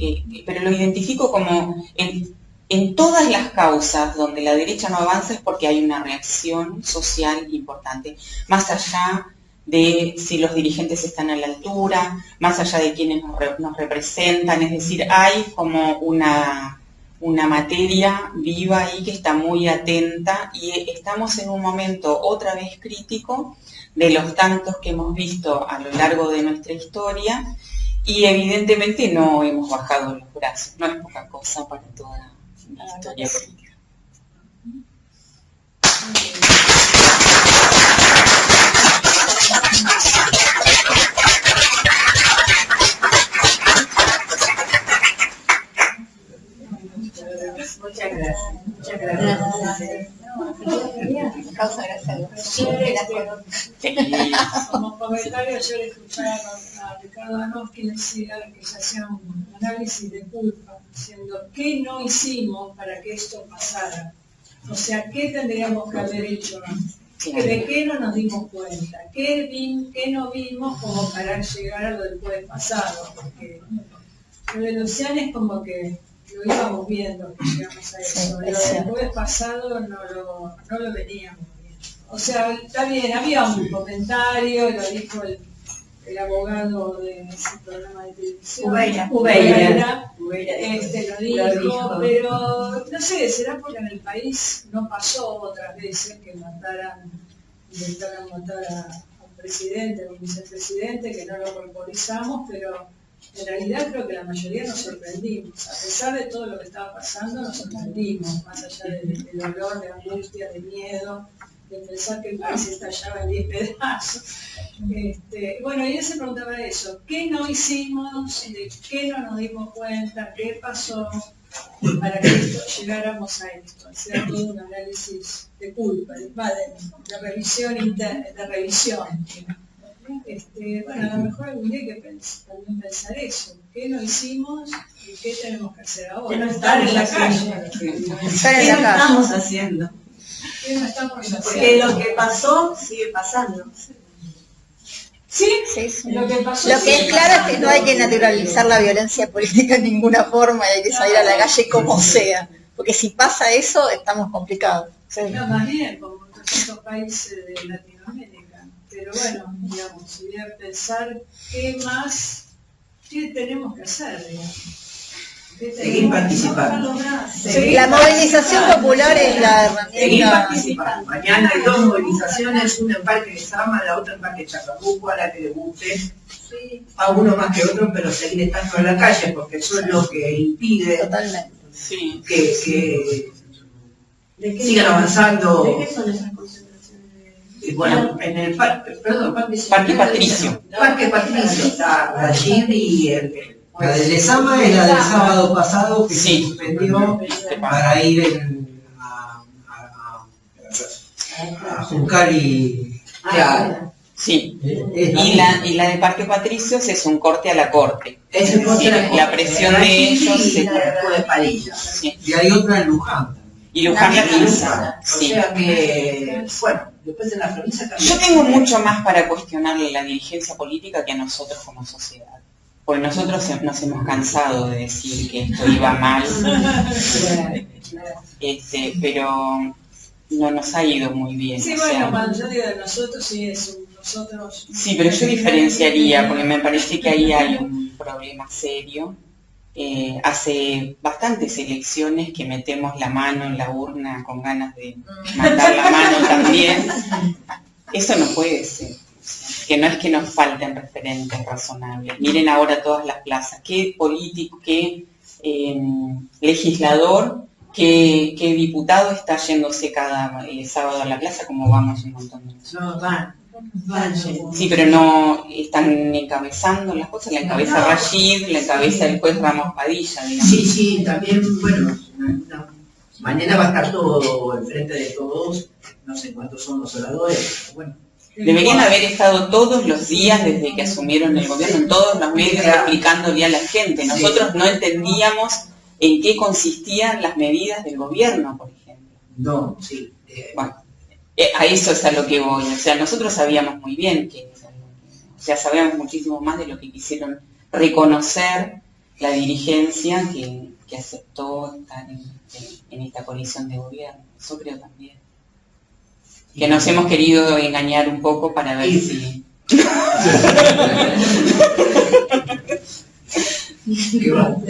Pero lo identifico como en todas las causas donde la derecha no avanza es porque hay una reacción social importante, más allá de si los dirigentes están a la altura, más allá de quienes nos representan, es decir, hay como una materia viva ahí que está muy atenta y estamos en un momento otra vez crítico de los tantos que hemos visto a lo largo de nuestra historia y evidentemente no hemos bajado los brazos, no es poca cosa para toda la historia política. Muchas gracias. Muchas gracias. Como comentario, yo le escuchaba a Ricardo Danowski decir que se hacía un análisis de culpa, diciendo qué no hicimos para que esto pasara. O sea, ¿qué tendríamos que haber hecho antes? ¿De qué no nos dimos cuenta? ¿Qué no vimos como para llegar a lo del jueves pasado? Porque lo de Luciana es como que lo íbamos viendo que llegamos a eso. Lo del jueves pasado no lo veníamos viendo. O sea, está bien, había un comentario, lo dijo el abogado de ese programa de televisión. Ubeira. Lo dijo, pero no sé, será porque en el país no pasó otras veces que intentaran matar a un presidente o un vicepresidente, que no lo corporizamos, pero en realidad creo que la mayoría nos sorprendimos. A pesar de todo lo que estaba pasando, nos sorprendimos, más allá del dolor, de angustia, de miedo, de pensar que el país estallaba en 10 pedazos. Bueno, y él se preguntaba eso, ¿qué no hicimos? ¿De qué no nos dimos cuenta? ¿Qué pasó para que llegáramos a esto? Hacer todo un análisis de culpa, de revisión interna, de revisión. Bueno, a lo mejor algún día hay que también pensar eso. ¿Qué no hicimos y qué tenemos que hacer ahora? Estar en la calle. ¿Qué no estamos haciendo? ¿Qué no estamos haciendo? Porque lo que pasó sigue pasando. Sí, lo que es claro es que no hay que naturalizar la violencia política de ninguna forma y hay que salir a la calle como sea. Porque si pasa eso, estamos complicados. No, más bien, como en otros países de Latinoamérica. Pero bueno, digamos, si voy a pensar qué tenemos que hacer, digamos. Seguir participando. La movilización popular es la herramienta. Seguir participando. Mañana hay 2 movilizaciones, una en Parque de Sama, la otra en Parque Chacabuco, a la que le guste. A uno más que otro, pero seguir estando en la calle, porque eso es lo que impide que sigan avanzando. ¿De qué son esas concentraciones? Bueno, en el Parque Patricio. Parque Patricio está Rashid y el... La de Lezama es la del sábado pasado que se suspendió para ir a Juncal Claro. Sí. Y la de Parque Patricios es un corte a la corte. Es el corte a la corte. La presión de ellos y de Padilla. Sí. Y hay otra en Luján. Y Luján la Pinza. O sea que, bueno, después en la provincia también. Yo tengo mucho más para cuestionarle a la dirigencia política que a nosotros como sociedad. Porque nosotros nos hemos cansado de decir que esto iba mal, pero no nos ha ido muy bien. Sí, bueno, cuando yo digo de nosotros, sí es nosotros. Sí, pero yo diferenciaría, porque me parece que ahí hay un problema serio. Hace bastantes elecciones que metemos la mano en la urna con ganas de matar la mano también. Eso no puede ser. Que no es que nos falten referentes razonables. Miren ahora todas las plazas. ¿Qué político, qué legislador, qué diputado está yéndose cada sábado a la plaza? Como vamos un montón de veces. No, van. Sí, pero no están encabezando las cosas. La encabeza Rashid, la encabeza el juez Ramos Padilla, digamos. Sí, también, bueno, mañana va a estar todo enfrente de todos. No sé cuántos son los oradores, pero bueno. Deberían haber estado todos los días desde que asumieron el gobierno, en todos los medios, explicándole a la gente. Nosotros no entendíamos en qué consistían las medidas del gobierno, por ejemplo. No, sí. Bueno, a eso es a lo que voy. O sea, nosotros sabíamos muy bien que, o sea, sabíamos muchísimo más de lo que quisieron reconocer la dirigencia que aceptó estar en esta coalición de gobierno. Eso creo también. Que nos hemos querido engañar un poco para ver si ¿Qué va? Para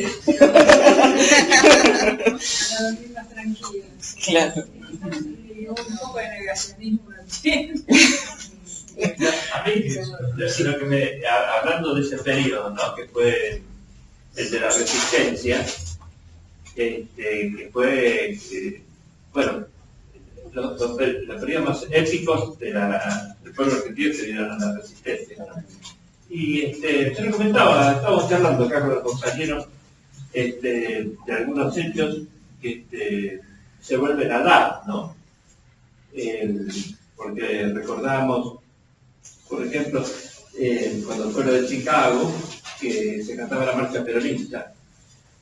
dormir más tranquilo. Claro. Y un poco de negacionismo también. A mí, lo que hablando de ese periodo, ¿no? Que fue el de la resistencia, que fue, bueno, los periodos más épicos del pueblo argentino se dieron a la resistencia, ¿no? Y yo le comentaba, estábamos charlando acá con los compañeros de algunos hechos que se vuelven a dar, ¿no? Porque recordamos, por ejemplo, cuando fue lo de Chicago, que se cantaba la marcha peronista,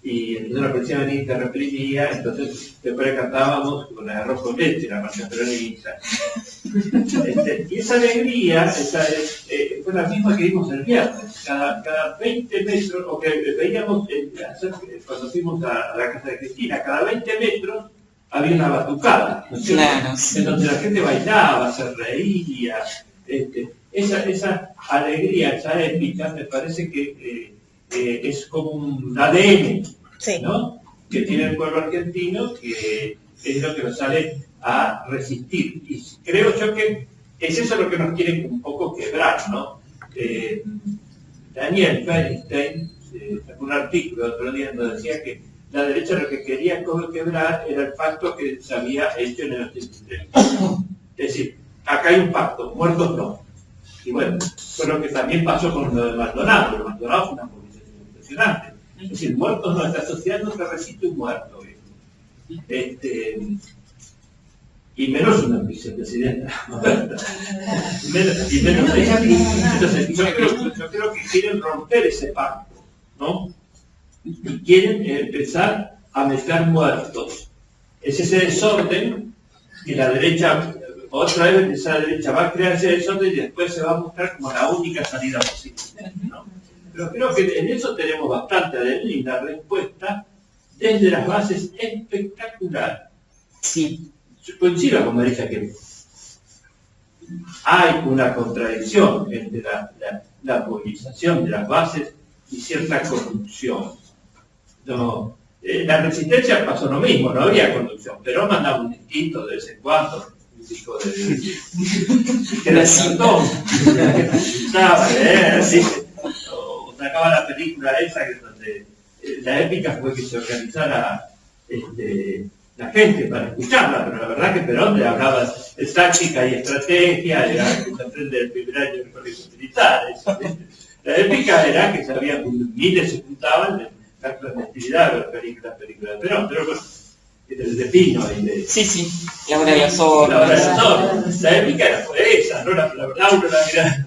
y entonces la policía venía reprimía, entonces después cantábamos con arroz con leche, la marcha peronista. Y esa alegría fue la misma que vimos el viernes. Cada 20 metros, o que veíamos cuando fuimos a la casa de Cristina, cada 20 metros había una batucada, ¿no es cierto? Claro, sí. En donde la gente bailaba, se reía. Esa alegría, esa épica, me parece que es como un ADN, Sí. ¿no? Que tiene el pueblo argentino, que es lo que nos sale a resistir. Y creo yo que es eso lo que nos quiere un poco quebrar, ¿no? Daniel Feinstein, un artículo otro día nos decía que la derecha lo que quería quebrar era el pacto que se había hecho en el 83. Es decir, acá hay un pacto, muertos no. Y bueno, fue lo que también pasó con lo de Maldonado. Lo de Maldonado fue una movilización impresionante. Es decir, muertos no, esta sociedad no se resiste un muerto. Y menos una vicepresidenta muerta. Y menos entonces, yo creo que quieren romper ese pacto, ¿no? Y quieren empezar a mezclar muertos. Es ese desorden que la derecha, otra vez esa derecha va a crear ese desorden y después se va a mostrar como la única salida posible, ¿no? Pero creo que en eso tenemos bastante ADN y la respuesta desde las bases espectacular. Sí. Yo coincido con Marisa que hay una contradicción entre la movilización de las bases y cierta corrupción. No, la resistencia pasó lo mismo, no había corrupción, pero mandaba un distinto de vez en cuando, un disco que era cantón, o sacaba la película esa que donde la épica fue que se organizara la gente para escucharla, pero la verdad que Perón le hablaba de táctica y estrategia, era que se aprende el primer año del colegio militar. La épica era que sabían que miles se juntaban, la clandestinidad de las películas de Perón, pero bueno, de Pino y de... Sí, la hora de las horas. La épica era por esa, no la Laura la mirada,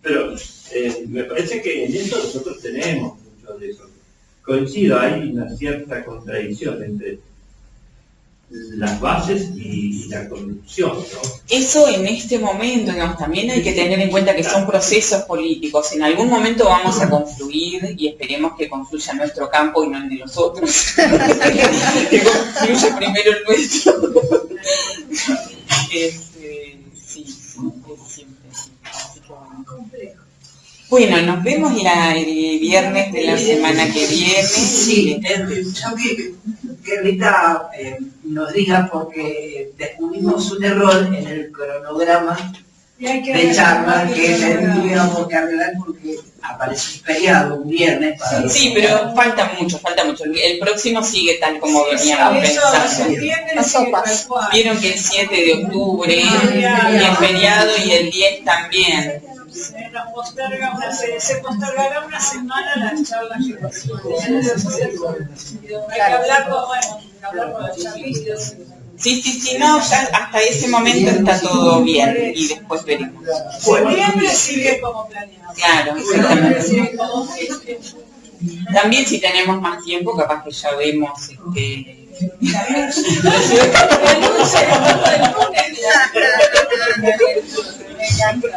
pero me parece que en eso nosotros tenemos mucho de eso. Coincido, hay una cierta contradicción entre las bases y la corrupción, ¿no? Eso en este momento, digamos, también hay que tener en cuenta que son procesos políticos. En algún momento vamos a confluir y esperemos que confluya en nuestro campo y no en el de los otros. Que confluya primero el nuestro. Sí, es siempre así. Así que bueno. Bueno, nos vemos el viernes de la semana que viene. Sí, yo que Rita nos diga porque descubrimos un error en el cronograma de charla que tendríamos que arreglar porque aparece feriado un viernes para sí, pero falta mucho. El próximo sigue tal como veníamos pensando. Vieron que el 7 de octubre y el feriado y el 10 también. Se postergará una semana las charlas que hay que hablar con los charlistas. Sí, no, ya hasta ese momento está todo bien y después veremos. Septiembre sigue como planeado. Claro, exactamente. También si tenemos más tiempo, capaz que ya vemos Me encantó.